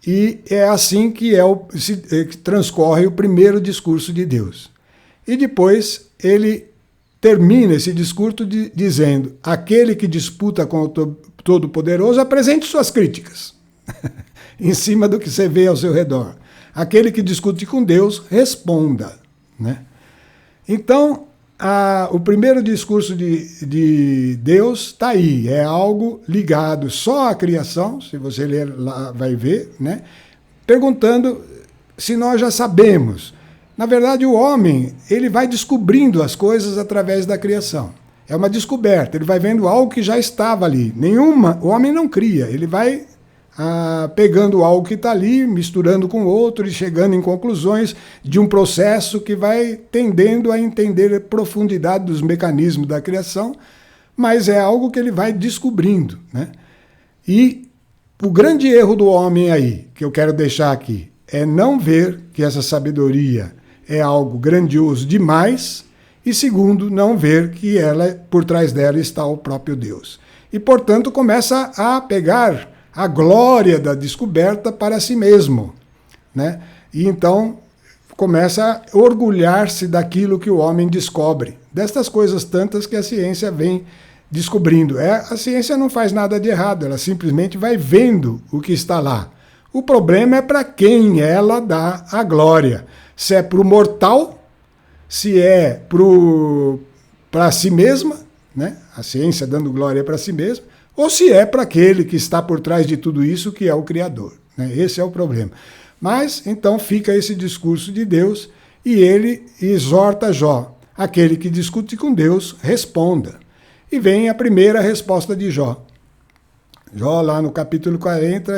E é assim que que transcorre o primeiro discurso de Deus. E depois ele termina esse discurso dizendo: aquele que disputa com o Todo-Poderoso, apresente suas críticas em cima do que você vê ao seu redor. Aquele que discute com Deus, responda. Né? Então, o primeiro discurso de Deus está aí, é algo ligado só à criação, se você ler lá vai ver, né? Perguntando se nós já sabemos. Na verdade, o homem, ele vai descobrindo as coisas através da criação. É uma descoberta, ele vai vendo algo que já estava ali. O homem não cria, ele vai pegando algo que está ali, misturando com outro e chegando em conclusões de um processo que vai tendendo a entender a profundidade dos mecanismos da criação, mas é algo que ele vai descobrindo. Né? E o grande erro do homem aí, que eu quero deixar aqui, é não ver que essa sabedoria é algo grandioso demais, e segundo, não ver que por trás dela está o próprio Deus. E, portanto, começa a pegar a glória da descoberta para si mesmo, né? E então começa a orgulhar-se daquilo que o homem descobre, destas coisas tantas que a ciência vem descobrindo. A ciência não faz nada de errado, ela simplesmente vai vendo o que está lá. O problema é para quem ela dá a glória. Se é para o mortal, se é para si mesma, né? A ciência dando glória para si mesma, ou se é para aquele que está por trás de tudo isso, que é o Criador. Né? Esse é o problema. Mas, então, fica esse discurso de Deus e ele exorta Jó. Aquele que discute com Deus, responda. E vem a primeira resposta de Jó. Jó, lá no capítulo 40,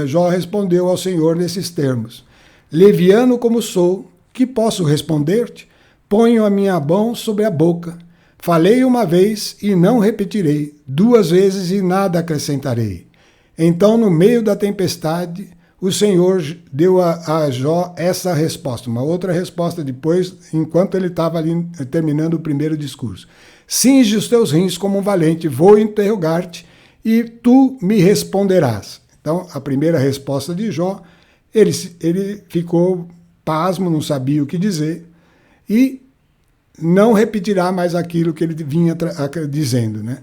Jó respondeu ao Senhor nesses termos: leviano como sou, que posso responder-te? Ponho a minha mão sobre a boca. Falei uma vez e não repetirei, 2 vezes e nada acrescentarei. Então, no meio da tempestade, o Senhor deu a Jó essa resposta, uma outra resposta depois, enquanto ele estava ali terminando o primeiro discurso. Cinge os teus rins como um valente, vou interrogar-te e tu me responderás. Então, a primeira resposta de Jó, ele ficou pasmo, não sabia o que dizer, e não repetirá mais aquilo que ele vinha dizendo, né?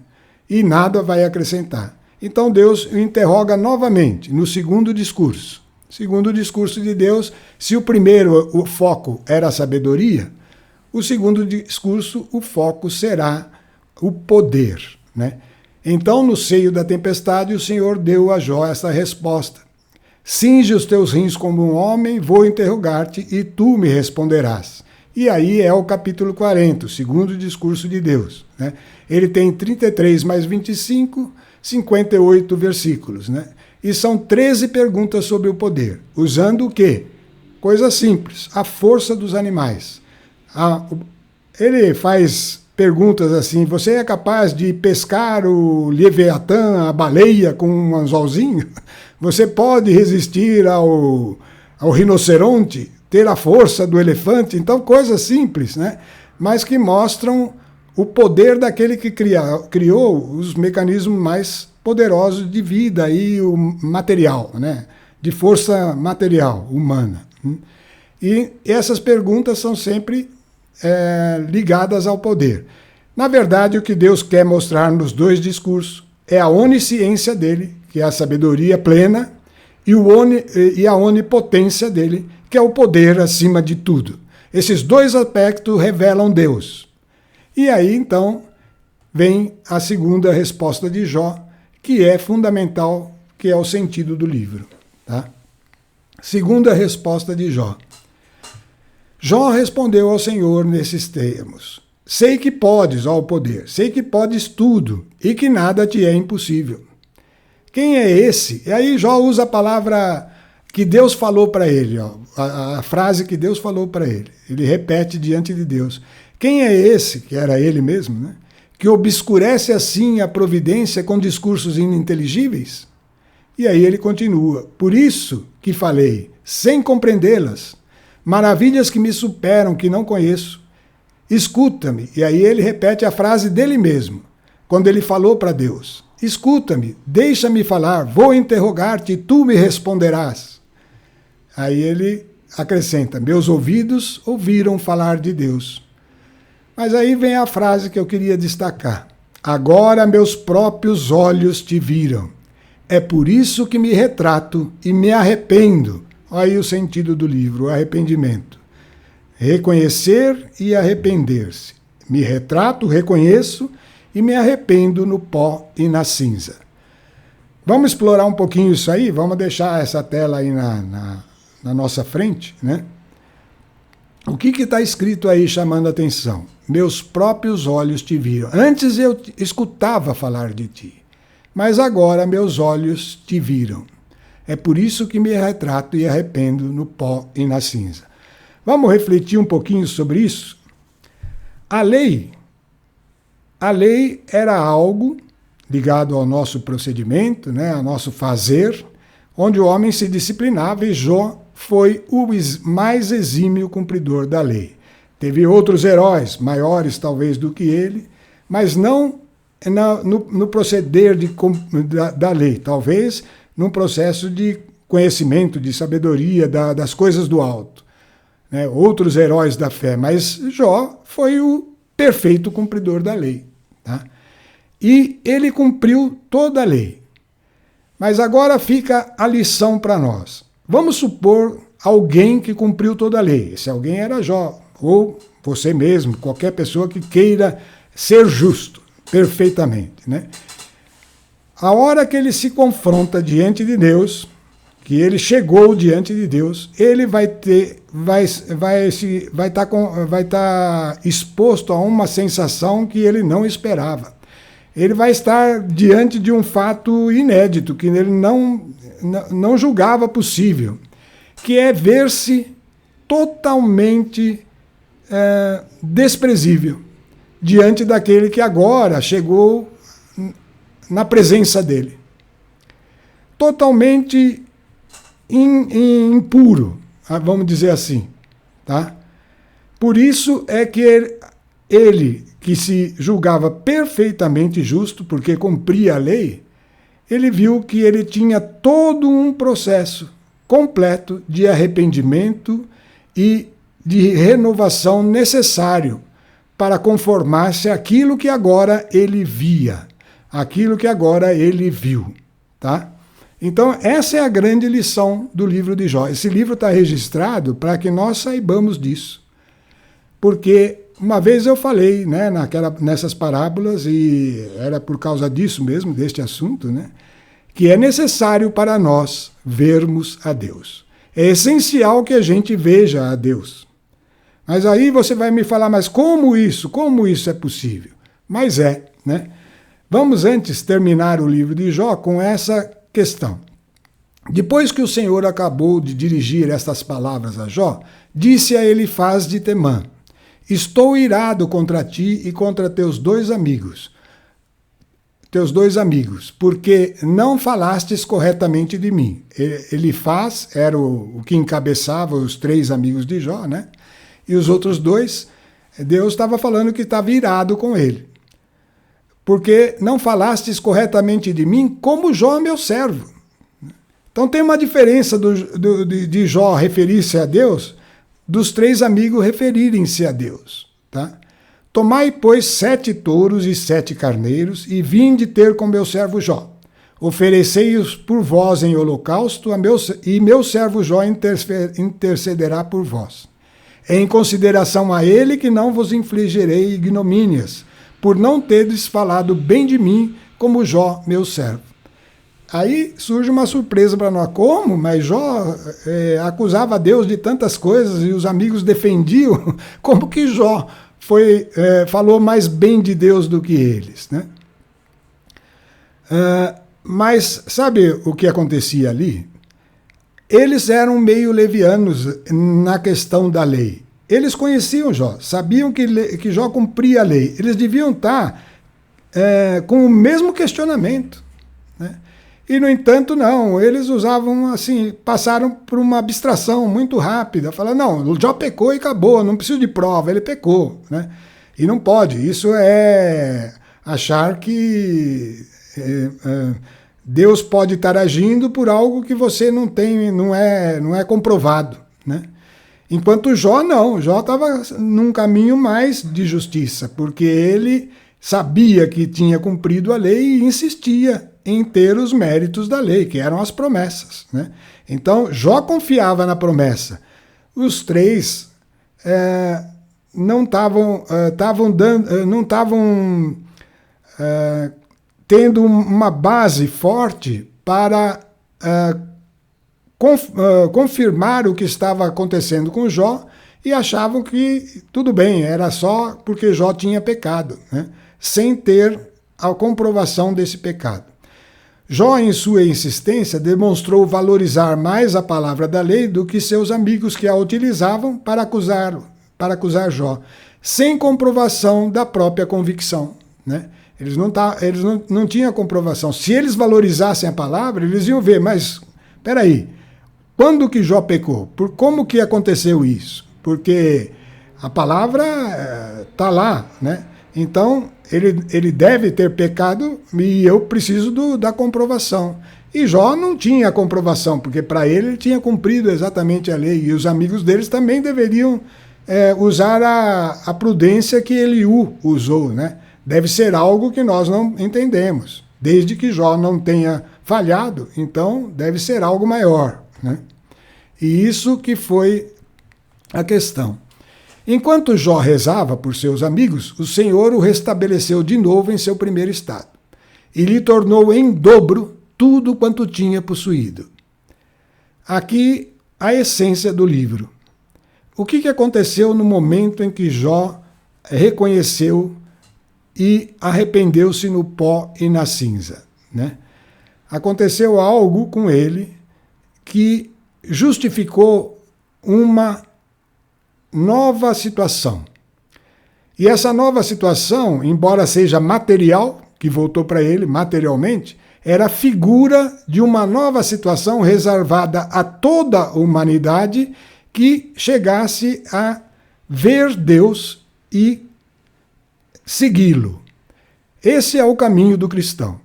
E nada vai acrescentar. Então Deus o interroga novamente no segundo discurso. Segundo discurso de Deus, se o primeiro, o foco era a sabedoria, o segundo discurso, o foco será o poder, né? Então, no seio da tempestade, o Senhor deu a Jó essa resposta: cinge os teus rins como um homem, vou interrogar-te e tu me responderás. E aí é o capítulo 40, o segundo discurso de Deus. Né? Ele tem 33 mais 25, 58 versículos. Né? E são 13 perguntas sobre o poder, usando o quê? Coisa simples, a força dos animais. Ele faz perguntas assim: você é capaz de pescar o Leviatã, a baleia, com um anzolzinho? Você pode resistir ao rinoceronte, ter a força do elefante? Então, coisas simples, né? Mas que mostram o poder daquele que criou os mecanismos mais poderosos de vida e o material, né? De força material humana. E essas perguntas são sempre ligadas ao poder. Na verdade, o que Deus quer mostrar nos dois discursos é a onisciência dele, que é a sabedoria plena, e a onipotência dele, que é o poder acima de tudo. Esses dois aspectos revelam Deus. E aí, então, vem a segunda resposta de Jó, que é fundamental, que é o sentido do livro. Tá? Segunda resposta de Jó. Jó respondeu ao Senhor nesses termos: sei que podes, ó poder, sei que podes tudo, e que nada te é impossível. Quem é esse? E aí Jó usa a palavra que Deus falou para ele, ó, a frase que Deus falou para ele. Ele repete diante de Deus. Quem é esse, que era ele mesmo, né, que obscurece assim a providência com discursos ininteligíveis? E aí ele continua: por isso que falei, sem compreendê-las, maravilhas que me superam, que não conheço. Escuta-me. E aí ele repete a frase dele mesmo, quando ele falou para Deus: escuta-me, deixa-me falar, vou interrogar-te e tu me responderás. Aí ele acrescenta: meus ouvidos ouviram falar de Deus. Mas aí vem a frase que eu queria destacar: agora meus próprios olhos te viram. É por isso que me retrato e me arrependo. Olha aí o sentido do livro, o arrependimento. Reconhecer e arrepender-se. Me retrato, reconheço e me arrependo no pó e na cinza. Vamos explorar um pouquinho isso aí? Vamos deixar essa tela aí na nossa frente, né? O que está escrito aí chamando a atenção? Meus próprios olhos te viram. Antes eu escutava falar de ti, mas agora meus olhos te viram. É por isso que me retrato e arrependo no pó e na cinza. Vamos refletir um pouquinho sobre isso? A lei era algo ligado ao nosso procedimento, né, ao nosso fazer, onde o homem se disciplinava, e Jó foi o mais exímio cumpridor da lei. Teve outros heróis, maiores talvez do que ele, mas não no proceder da lei, talvez num processo de conhecimento, de sabedoria, das coisas do alto. Né? Outros heróis da fé, mas Jó foi o perfeito cumpridor da lei. Tá? E ele cumpriu toda a lei. Mas agora fica a lição para nós. Vamos supor alguém que cumpriu toda a lei. Esse alguém era Jó, ou você mesmo, qualquer pessoa que queira ser justo, perfeitamente. Né? A hora que ele se confronta diante de Deus, que ele chegou diante de Deus, ele vai estar exposto a uma sensação que ele não esperava. Ele vai estar diante de um fato inédito, que ele não julgava possível, que é ver-se totalmente desprezível diante daquele que agora chegou na presença dele. Totalmente impuro, vamos dizer assim. Tá? Por isso é que ele, que se julgava perfeitamente justo, porque cumpria a lei, ele viu que ele tinha todo um processo completo de arrependimento e de renovação necessário para conformar-se àquilo que agora ele via, aquilo que agora ele viu. Tá? Então, essa é a grande lição do livro de Jó. Esse livro está registrado para que nós saibamos disso. Porque uma vez eu falei, né, nessas parábolas, e era por causa disso mesmo, deste assunto, né, que é necessário para nós vermos a Deus. É essencial que a gente veja a Deus. Mas aí você vai me falar, mas como isso? Como isso é possível? Mas né? Vamos antes terminar o livro de Jó com essa questão. Depois que o Senhor acabou de dirigir estas palavras a Jó, disse a Elifaz de Temã: estou irado contra ti e contra teus dois amigos, porque não falastes corretamente de mim. Elifaz era o que encabeçava os 3 amigos de Jó, né? E os outros 2, Deus estava falando que estava irado com ele. Porque não falastes corretamente de mim como Jó, meu servo. Então tem uma diferença de Jó referir-se a Deus, dos 3 amigos referirem-se a Deus, tá? Tomai, pois, 7 touros e 7 carneiros, e vinde ter com meu servo Jó. Oferecei-os por vós em holocausto, e meu servo Jó intercederá por vós. Em consideração a ele que não vos infligirei ignomínias, por não teres falado bem de mim, como Jó, meu servo. Aí surge uma surpresa para nós. Como? Mas Jó acusava Deus de tantas coisas e os amigos defendiam. Como que Jó falou mais bem de Deus do que eles, né? Mas sabe o que acontecia ali? Eles eram meio levianos na questão da lei. Eles conheciam Jó, sabiam que Jó cumpria a lei. Eles deviam estar com o mesmo questionamento, né? E, no entanto, não. Eles usavam assim, passaram por uma abstração muito rápida. Falaram, não, o Jó pecou e acabou, não preciso de prova, ele pecou, né? E não pode. Isso é achar que Deus pode estar agindo por algo que você não tem, não é comprovado, né? Enquanto Jó não. Jó estava num caminho mais de justiça, porque ele sabia que tinha cumprido a lei e insistia em ter os méritos da lei, que eram as promessas, né? Então, Jó confiava na promessa. Os 3 não estavam tendo uma base forte para confirmar o que estava acontecendo com Jó, e achavam que tudo bem, era só porque Jó tinha pecado, né? Sem ter a comprovação desse pecado. Jó, em sua insistência, demonstrou valorizar mais a palavra da lei do que seus amigos que a utilizavam para acusar Jó, sem comprovação da própria convicção, né? Eles não tinham comprovação. Se eles valorizassem a palavra, eles iam ver, mas, espera aí, quando que Jó pecou? Como que aconteceu isso? Porque a palavra está lá, né? Então, ele deve ter pecado e eu preciso da comprovação. E Jó não tinha comprovação, porque para ele tinha cumprido exatamente a lei. E os amigos deles também deveriam usar a prudência que Eliú usou, né? Deve ser algo que nós não entendemos. Desde que Jó não tenha falhado, então deve ser algo maior, né? E isso que foi a questão. Enquanto Jó rezava por seus amigos, o Senhor o restabeleceu de novo em seu primeiro estado e lhe tornou em dobro tudo quanto tinha possuído. Aqui a essência do livro. O que aconteceu no momento em que Jó reconheceu e arrependeu-se no pó e na cinza, né? Aconteceu algo com ele que justificou uma nova situação. E essa nova situação, embora seja material, que voltou para ele materialmente, era figura de uma nova situação reservada a toda a humanidade que chegasse a ver Deus e segui-lo. Esse é o caminho do cristão.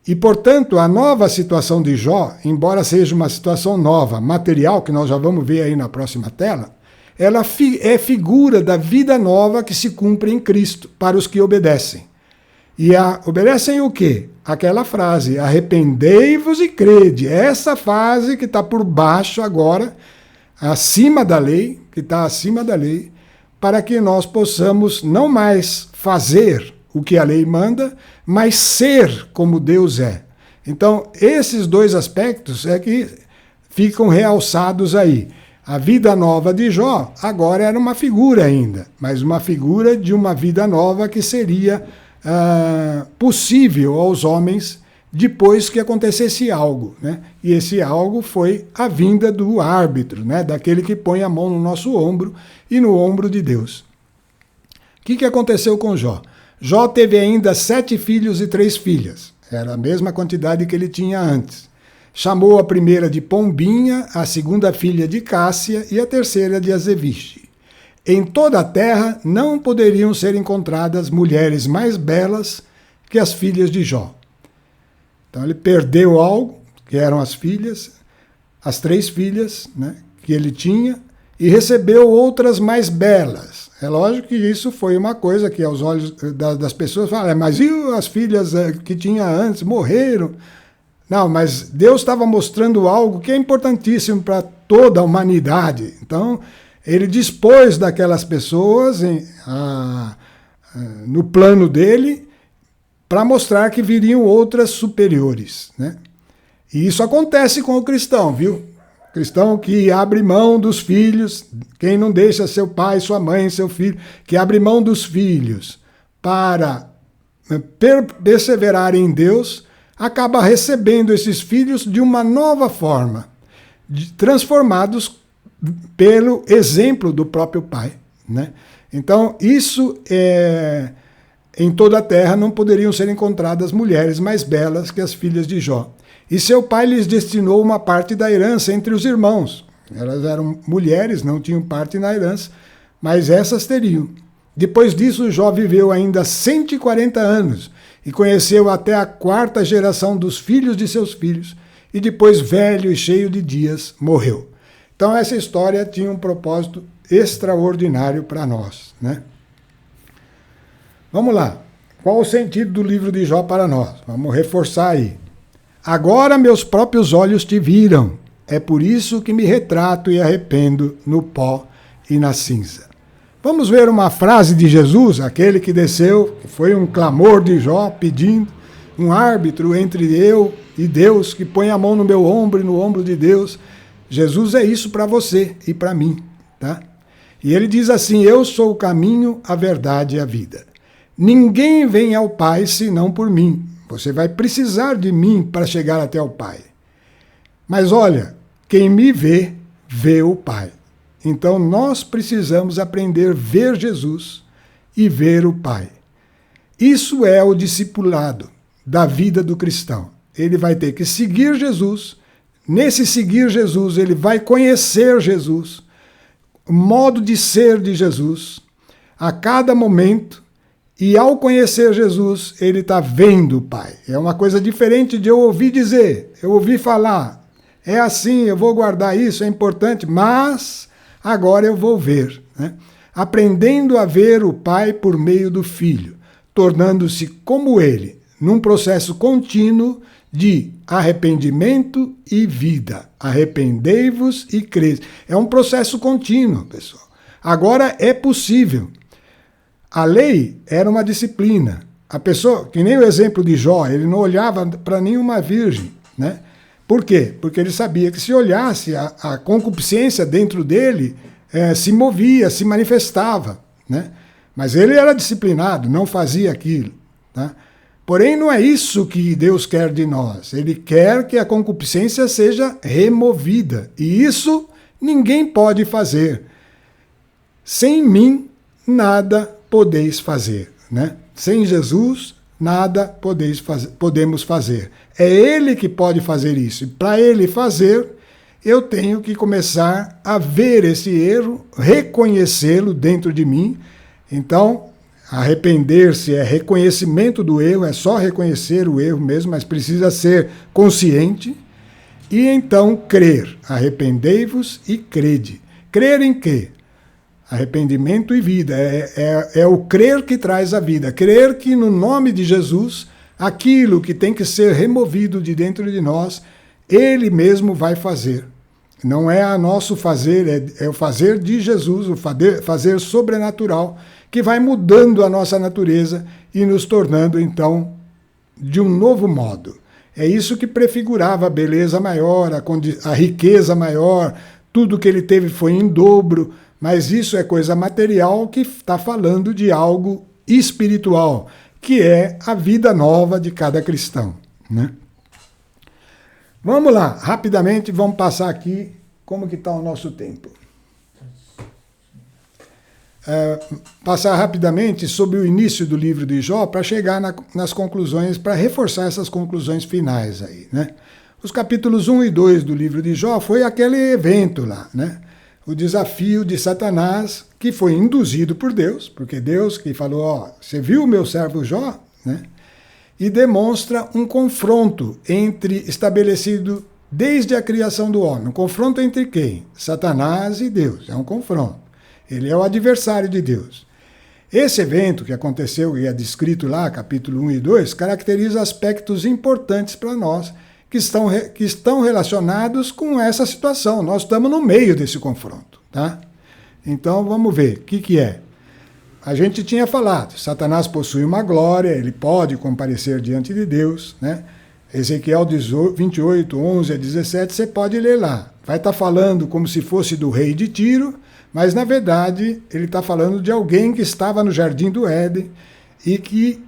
E, portanto, a nova situação de Jó, embora seja uma situação nova, material, que nós já vamos ver aí na próxima tela, ela é figura da vida nova que se cumpre em Cristo para os que obedecem. E obedecem o quê? Aquela frase, arrependei-vos e crede. Essa frase que está por baixo agora, acima da lei, que está acima da lei, para que nós possamos não mais fazer o que a lei manda, mas ser como Deus é. Então, esses 2 aspectos é que ficam realçados aí. A vida nova de Jó agora era uma figura ainda, mas uma figura de uma vida nova que seria possível aos homens depois que acontecesse algo, né? E esse algo foi a vinda do árbitro, né? Daquele que põe a mão no nosso ombro e no ombro de Deus. O que aconteceu com Jó? Jó teve ainda 7 filhos e 3 filhas. Era a mesma quantidade que ele tinha antes. Chamou a primeira de Pombinha, a segunda filha de Cássia e a terceira de Azeviche. Em toda a terra não poderiam ser encontradas mulheres mais belas que as filhas de Jó. Então ele perdeu algo, que eram as filhas, as 3 filhas, né, que ele tinha, e recebeu outras mais belas. É lógico que isso foi uma coisa que aos olhos das pessoas falam, mas e as filhas que tinha antes morreram? Não, mas Deus estava mostrando algo que é importantíssimo para toda a humanidade. Então, ele dispôs daquelas pessoas no plano dele para mostrar que viriam outras superiores, né? E isso acontece com o cristão, viu? Cristão que abre mão dos filhos, quem não deixa seu pai, sua mãe, seu filho, que abre mão dos filhos para perseverar em Deus, acaba recebendo esses filhos de uma nova forma, transformados pelo exemplo do próprio pai, né? Então, isso em toda a terra não poderiam ser encontradas mulheres mais belas que as filhas de Jó. E seu pai lhes destinou uma parte da herança entre os irmãos. Elas eram mulheres, não tinham parte na herança, mas essas teriam. Depois disso, Jó viveu ainda 140 anos e conheceu até a 4ª geração dos filhos de seus filhos, e depois, velho e cheio de dias, morreu. Então essa história tinha um propósito extraordinário para nós, né? Vamos lá. Qual o sentido do livro de Jó para nós? Vamos reforçar aí. Agora meus próprios olhos te viram. É por isso que me retrato e arrependo no pó e na cinza. Vamos ver uma frase de Jesus, aquele que desceu, que foi um clamor de Jó pedindo, um árbitro entre eu e Deus, que põe a mão no meu ombro e no ombro de Deus. Jesus é isso para você e para mim, tá? E ele diz assim, eu sou o caminho, a verdade e a vida. Ninguém vem ao Pai senão por mim. Você vai precisar de mim para chegar até o Pai. Mas olha, quem me vê, vê o Pai. Então nós precisamos aprender a ver Jesus e ver o Pai. Isso é o discipulado da vida do cristão. Ele vai ter que seguir Jesus. Nesse seguir Jesus, ele vai conhecer Jesus, o modo de ser de Jesus, a cada momento. E ao conhecer Jesus, ele está vendo o Pai. É uma coisa diferente de eu ouvir dizer, eu ouvir falar. É assim, eu vou guardar isso, é importante, mas agora eu vou ver, né? Aprendendo a ver o Pai por meio do Filho, tornando-se como ele, num processo contínuo de arrependimento e vida. Arrependei-vos e crede. É um processo contínuo, pessoal. Agora é possível. A lei era uma disciplina. A pessoa, que nem o exemplo de Jó, ele não olhava para nenhuma virgem, né? Por quê? Porque ele sabia que se olhasse, a concupiscência dentro dele se movia, se manifestava, né? Mas ele era disciplinado, não fazia aquilo, tá? Porém, não é isso que Deus quer de nós. Ele quer que a concupiscência seja removida. E isso ninguém pode fazer. Sem mim, nada podeis fazer, né? Sem Jesus, nada podemos fazer. É Ele que pode fazer isso. E para Ele fazer, eu tenho que começar a ver esse erro, reconhecê-lo dentro de mim. Então, arrepender-se é reconhecimento do erro, é só reconhecer o erro mesmo, mas precisa ser consciente. E então crer. Arrependei-vos e crede. Crer em quê? Arrependimento e vida. É o crer que traz a vida. Crer que no nome de Jesus, aquilo que tem que ser removido de dentro de nós, Ele mesmo vai fazer. Não é a nosso fazer, é o fazer de Jesus, o fazer sobrenatural, que vai mudando a nossa natureza e nos tornando, então, de um novo modo. É isso que prefigurava a beleza maior, a riqueza maior, tudo que ele teve foi em dobro, mas isso é coisa material que está falando de algo espiritual, que é a vida nova de cada cristão, né? Vamos lá, rapidamente, vamos passar aqui como que está o nosso tempo. passar rapidamente sobre o início do livro de Jó para chegar nas conclusões, para reforçar essas conclusões finais aí, né? Os capítulos 1 e 2 do livro de Jó foi aquele evento lá, né? O desafio de Satanás, que foi induzido por Deus, porque Deus que falou, ó, você viu o meu servo Jó, né? E demonstra um confronto estabelecido desde a criação do homem. Um confronto entre quem? Satanás e Deus. É um confronto. Ele é o adversário de Deus. Esse evento que aconteceu e é descrito lá, capítulo 1 e 2, caracteriza aspectos importantes para nós que estão relacionados com essa situação. Nós estamos no meio desse confronto, tá? Então vamos ver o que é. A gente tinha falado, Satanás possui uma glória, ele pode comparecer diante de Deus, né? Ezequiel 28, 11 a 17, você pode ler lá. Vai estar falando como se fosse do rei de Tiro, mas na verdade ele está falando de alguém que estava no jardim do Éden e que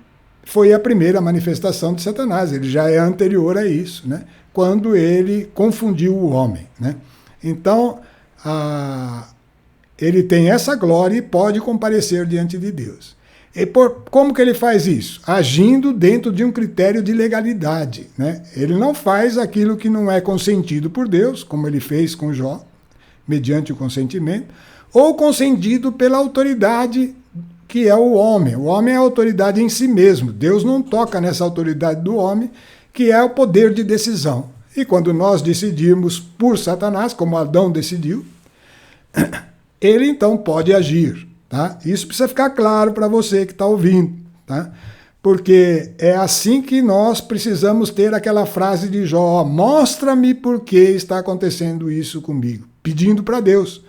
foi a primeira manifestação de Satanás. Ele já é anterior a isso, né? Quando ele confundiu o homem, né? Então, ele tem essa glória e pode comparecer diante de Deus. E como que ele faz isso? Agindo dentro de um critério de legalidade, né? Ele não faz aquilo que não é consentido por Deus, como ele fez com Jó, mediante o consentimento, ou consentido pela autoridade que é o homem. O homem é a autoridade em si mesmo. Deus não toca nessa autoridade do homem, que é o poder de decisão. E quando nós decidimos por Satanás, como Adão decidiu, ele então pode agir. Tá? Isso precisa ficar claro para você que está ouvindo. Tá? Porque é assim que nós precisamos ter aquela frase de Jó, mostra-me por que está acontecendo isso comigo. Pedindo para Deus.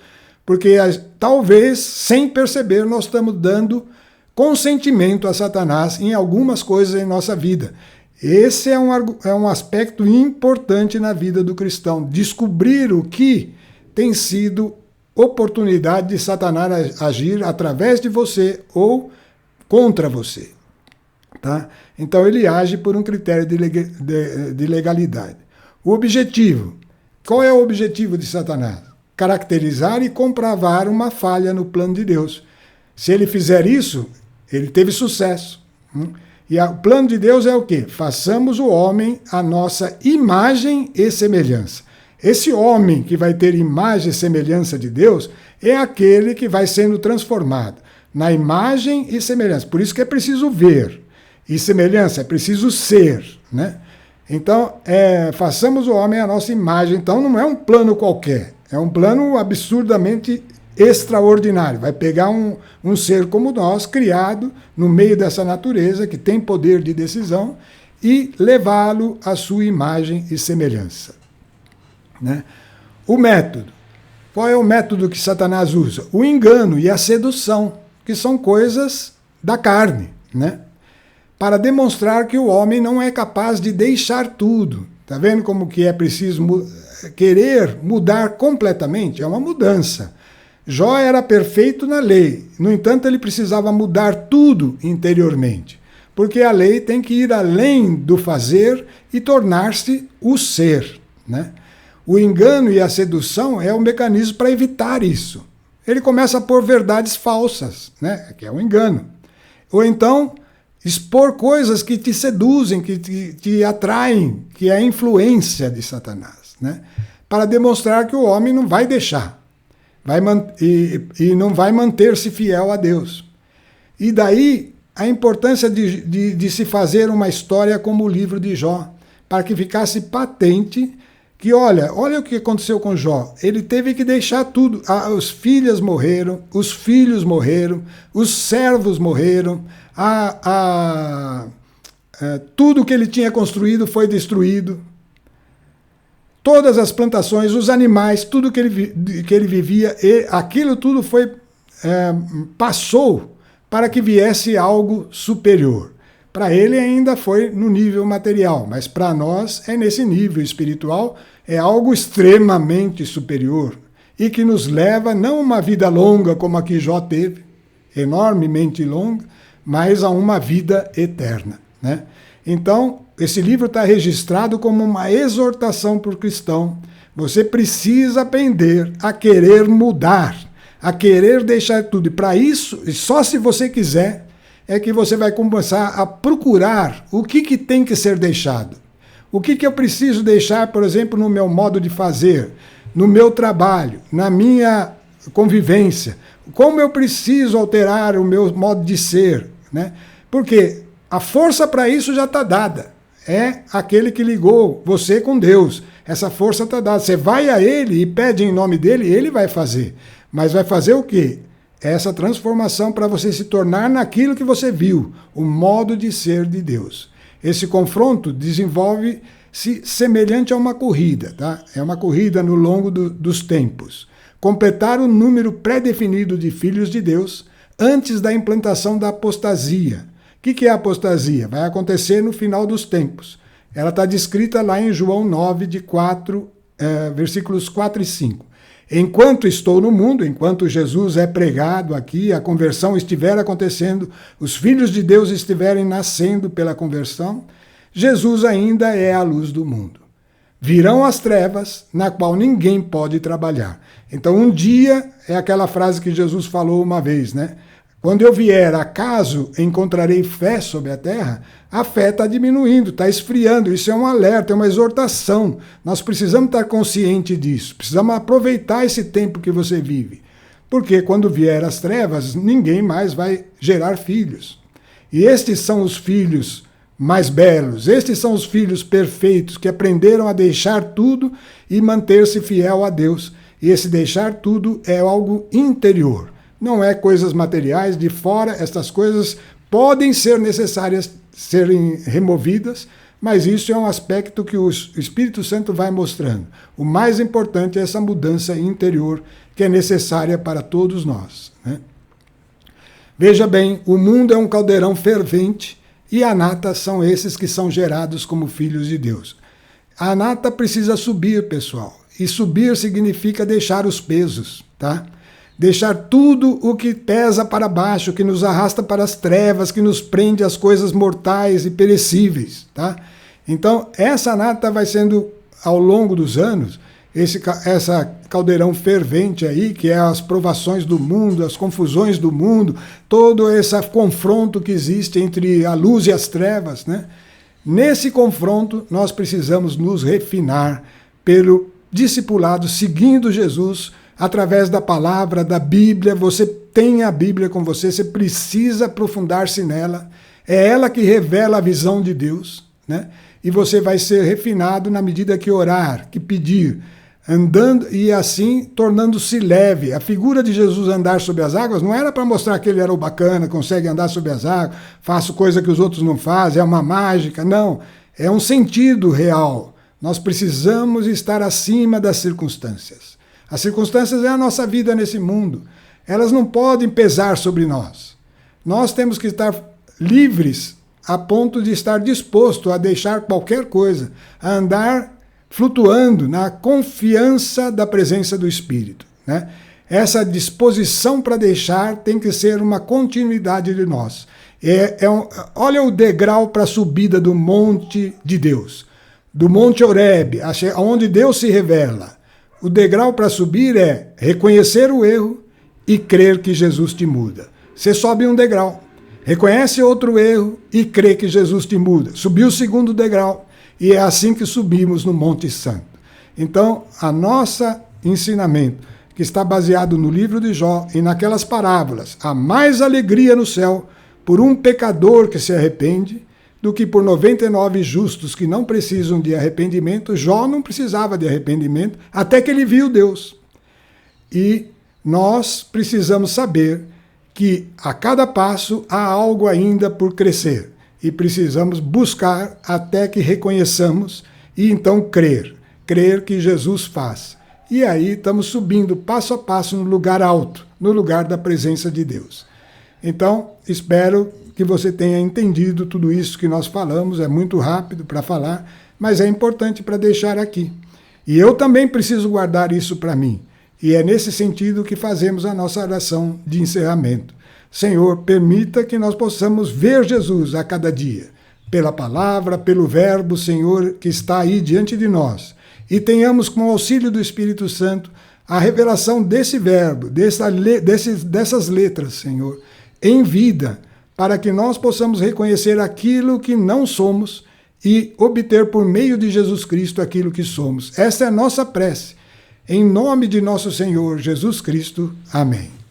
Porque talvez, sem perceber, nós estamos dando consentimento a Satanás em algumas coisas em nossa vida. Esse é um aspecto importante na vida do cristão. Descobrir o que tem sido oportunidade de Satanás agir através de você ou contra você. Tá? Então ele age por um critério de legalidade. O objetivo. Qual é o objetivo de Satanás? Caracterizar e comprovar uma falha no plano de Deus. Se ele fizer isso, ele teve sucesso. E o plano de Deus é o quê? Façamos o homem a nossa imagem e semelhança. Esse homem que vai ter imagem e semelhança de Deus é aquele que vai sendo transformado na imagem e semelhança. Por isso que é preciso ver. E semelhança é preciso ser, né? Então, façamos o homem a nossa imagem. Então, não é um plano qualquer. É um plano absurdamente extraordinário. Vai pegar um ser como nós, criado no meio dessa natureza, que tem poder de decisão, e levá-lo à sua imagem e semelhança. Né? O método. Qual é o método que Satanás usa? O engano e a sedução, que são coisas da carne, né? Para demonstrar que o homem não é capaz de deixar tudo. Está vendo como que é preciso querer mudar completamente? É uma mudança. Jó era perfeito na lei, no entanto ele precisava mudar tudo interiormente, porque a lei tem que ir além do fazer e tornar-se o ser, né? O engano e a sedução é o mecanismo para evitar isso. Ele começa a pôr verdades falsas, né? Que é o engano. Ou então expor coisas que te seduzem, que te atraem, que é a influência de Satanás, né? Para demonstrar que o homem não vai deixar, e não vai manter-se fiel a Deus. E daí a importância de se fazer uma história como o livro de Jó, para que ficasse patente que, olha o que aconteceu com Jó. Ele teve que deixar tudo. Os filhos morreram, os filhos morreram, os servos morreram, tudo que ele tinha construído foi destruído. Todas as plantações, os animais, tudo que ele vivia, aquilo tudo passou para que viesse algo superior. Para ele ainda foi no nível material, mas para nós é nesse nível espiritual, é algo extremamente superior e que nos leva não a uma vida longa como a que Jó teve, enormemente longa, mas a uma vida eterna, né? Então, esse livro está registrado como uma exortação para o cristão. Você precisa aprender a querer mudar, a querer deixar tudo. E para isso, e só se você quiser, é que você vai começar a procurar o que tem que ser deixado. O que eu preciso deixar, por exemplo, no meu modo de fazer, no meu trabalho, na minha convivência. Como eu preciso alterar o meu modo de ser, né? Porque a força para isso já está dada. É aquele que ligou você com Deus. Essa força está dada. Você vai a Ele e pede em nome dEle, Ele vai fazer. Mas vai fazer o quê? Essa transformação para você se tornar naquilo que você viu, o modo de ser de Deus. Esse confronto desenvolve-se semelhante a uma corrida, tá? É uma corrida no longo dos tempos. Completar o número pré-definido de filhos de Deus antes da implantação da apostasia. O que é a apostasia? Vai acontecer no final dos tempos. Ela está descrita lá em João 9, versículos 4 e 5. Enquanto estou no mundo, enquanto Jesus é pregado aqui, a conversão estiver acontecendo, os filhos de Deus estiverem nascendo pela conversão, Jesus ainda é a luz do mundo. Virão as trevas, na qual ninguém pode trabalhar. Então, um dia, é aquela frase que Jesus falou uma vez, né? Quando eu vier, acaso encontrarei fé sobre a terra? A fé está diminuindo, está esfriando. Isso é um alerta, é uma exortação. Nós precisamos estar conscientes disso. Precisamos aproveitar esse tempo que você vive. Porque quando vier as trevas, ninguém mais vai gerar filhos. E estes são os filhos mais belos. Estes são os filhos perfeitos que aprenderam a deixar tudo e manter-se fiel a Deus. E esse deixar tudo é algo interior. Não é coisas materiais, de fora, estas coisas podem ser necessárias serem removidas, mas isso é um aspecto que o Espírito Santo vai mostrando. O mais importante é essa mudança interior que é necessária para todos nós, né? Veja bem, o mundo é um caldeirão fervente e a nata são esses que são gerados como filhos de Deus. A nata precisa subir, pessoal, e subir significa deixar os pesos, tá? Deixar tudo o que pesa para baixo, que nos arrasta para as trevas, que nos prende às coisas mortais e perecíveis, tá? Então, essa nata vai sendo, ao longo dos anos, essa caldeirão fervente aí, que é as provações do mundo, as confusões do mundo, todo esse confronto que existe entre a luz e as trevas, né? Nesse confronto, nós precisamos nos refinar pelo discipulado, seguindo Jesus, através da palavra, da Bíblia. Você tem a Bíblia com você, você precisa aprofundar-se nela. É ela que revela a visão de Deus, né? E você vai ser refinado na medida que orar, que pedir, andando e assim tornando-se leve. A figura de Jesus andar sobre as águas não era para mostrar que ele era o bacana, consegue andar sobre as águas, faço coisa que os outros não fazem, é uma mágica. Não, é um sentido real. Nós precisamos estar acima das circunstâncias. As circunstâncias é a nossa vida nesse mundo. Elas não podem pesar sobre nós. Nós temos que estar livres a ponto de estar disposto a deixar qualquer coisa, a andar flutuando na confiança da presença do Espírito, né? Essa disposição para deixar tem que ser uma continuidade de nós. Olha o degrau para a subida do monte de Deus, do Monte Horebe, onde Deus se revela. O degrau para subir é reconhecer o erro e crer que Jesus te muda. Você sobe um degrau, reconhece outro erro e crê que Jesus te muda. Subiu o segundo degrau e é assim que subimos no Monte Santo. Então, a nossa ensinamento, que está baseado no livro de Jó e naquelas parábolas, há mais alegria no céu por um pecador que se arrepende do que por 99 justos que não precisam de arrependimento. Jó não precisava de arrependimento, até que ele viu Deus. E nós precisamos saber que a cada passo há algo ainda por crescer. E precisamos buscar até que reconheçamos e então crer. Crer que Jesus faz. E aí estamos subindo passo a passo no lugar alto, no lugar da presença de Deus. Então, espero que você tenha entendido tudo isso que nós falamos. É muito rápido para falar, mas é importante para deixar aqui. E eu também preciso guardar isso para mim. E é nesse sentido que fazemos a nossa oração de encerramento. Senhor, permita que nós possamos ver Jesus a cada dia, pela palavra, pelo verbo, Senhor, que está aí diante de nós. E tenhamos, com o auxílio do Espírito Santo, a revelação desse verbo, dessas letras, Senhor, em vida, para que nós possamos reconhecer aquilo que não somos e obter por meio de Jesus Cristo aquilo que somos. Essa é a nossa prece. Em nome de nosso Senhor Jesus Cristo. Amém.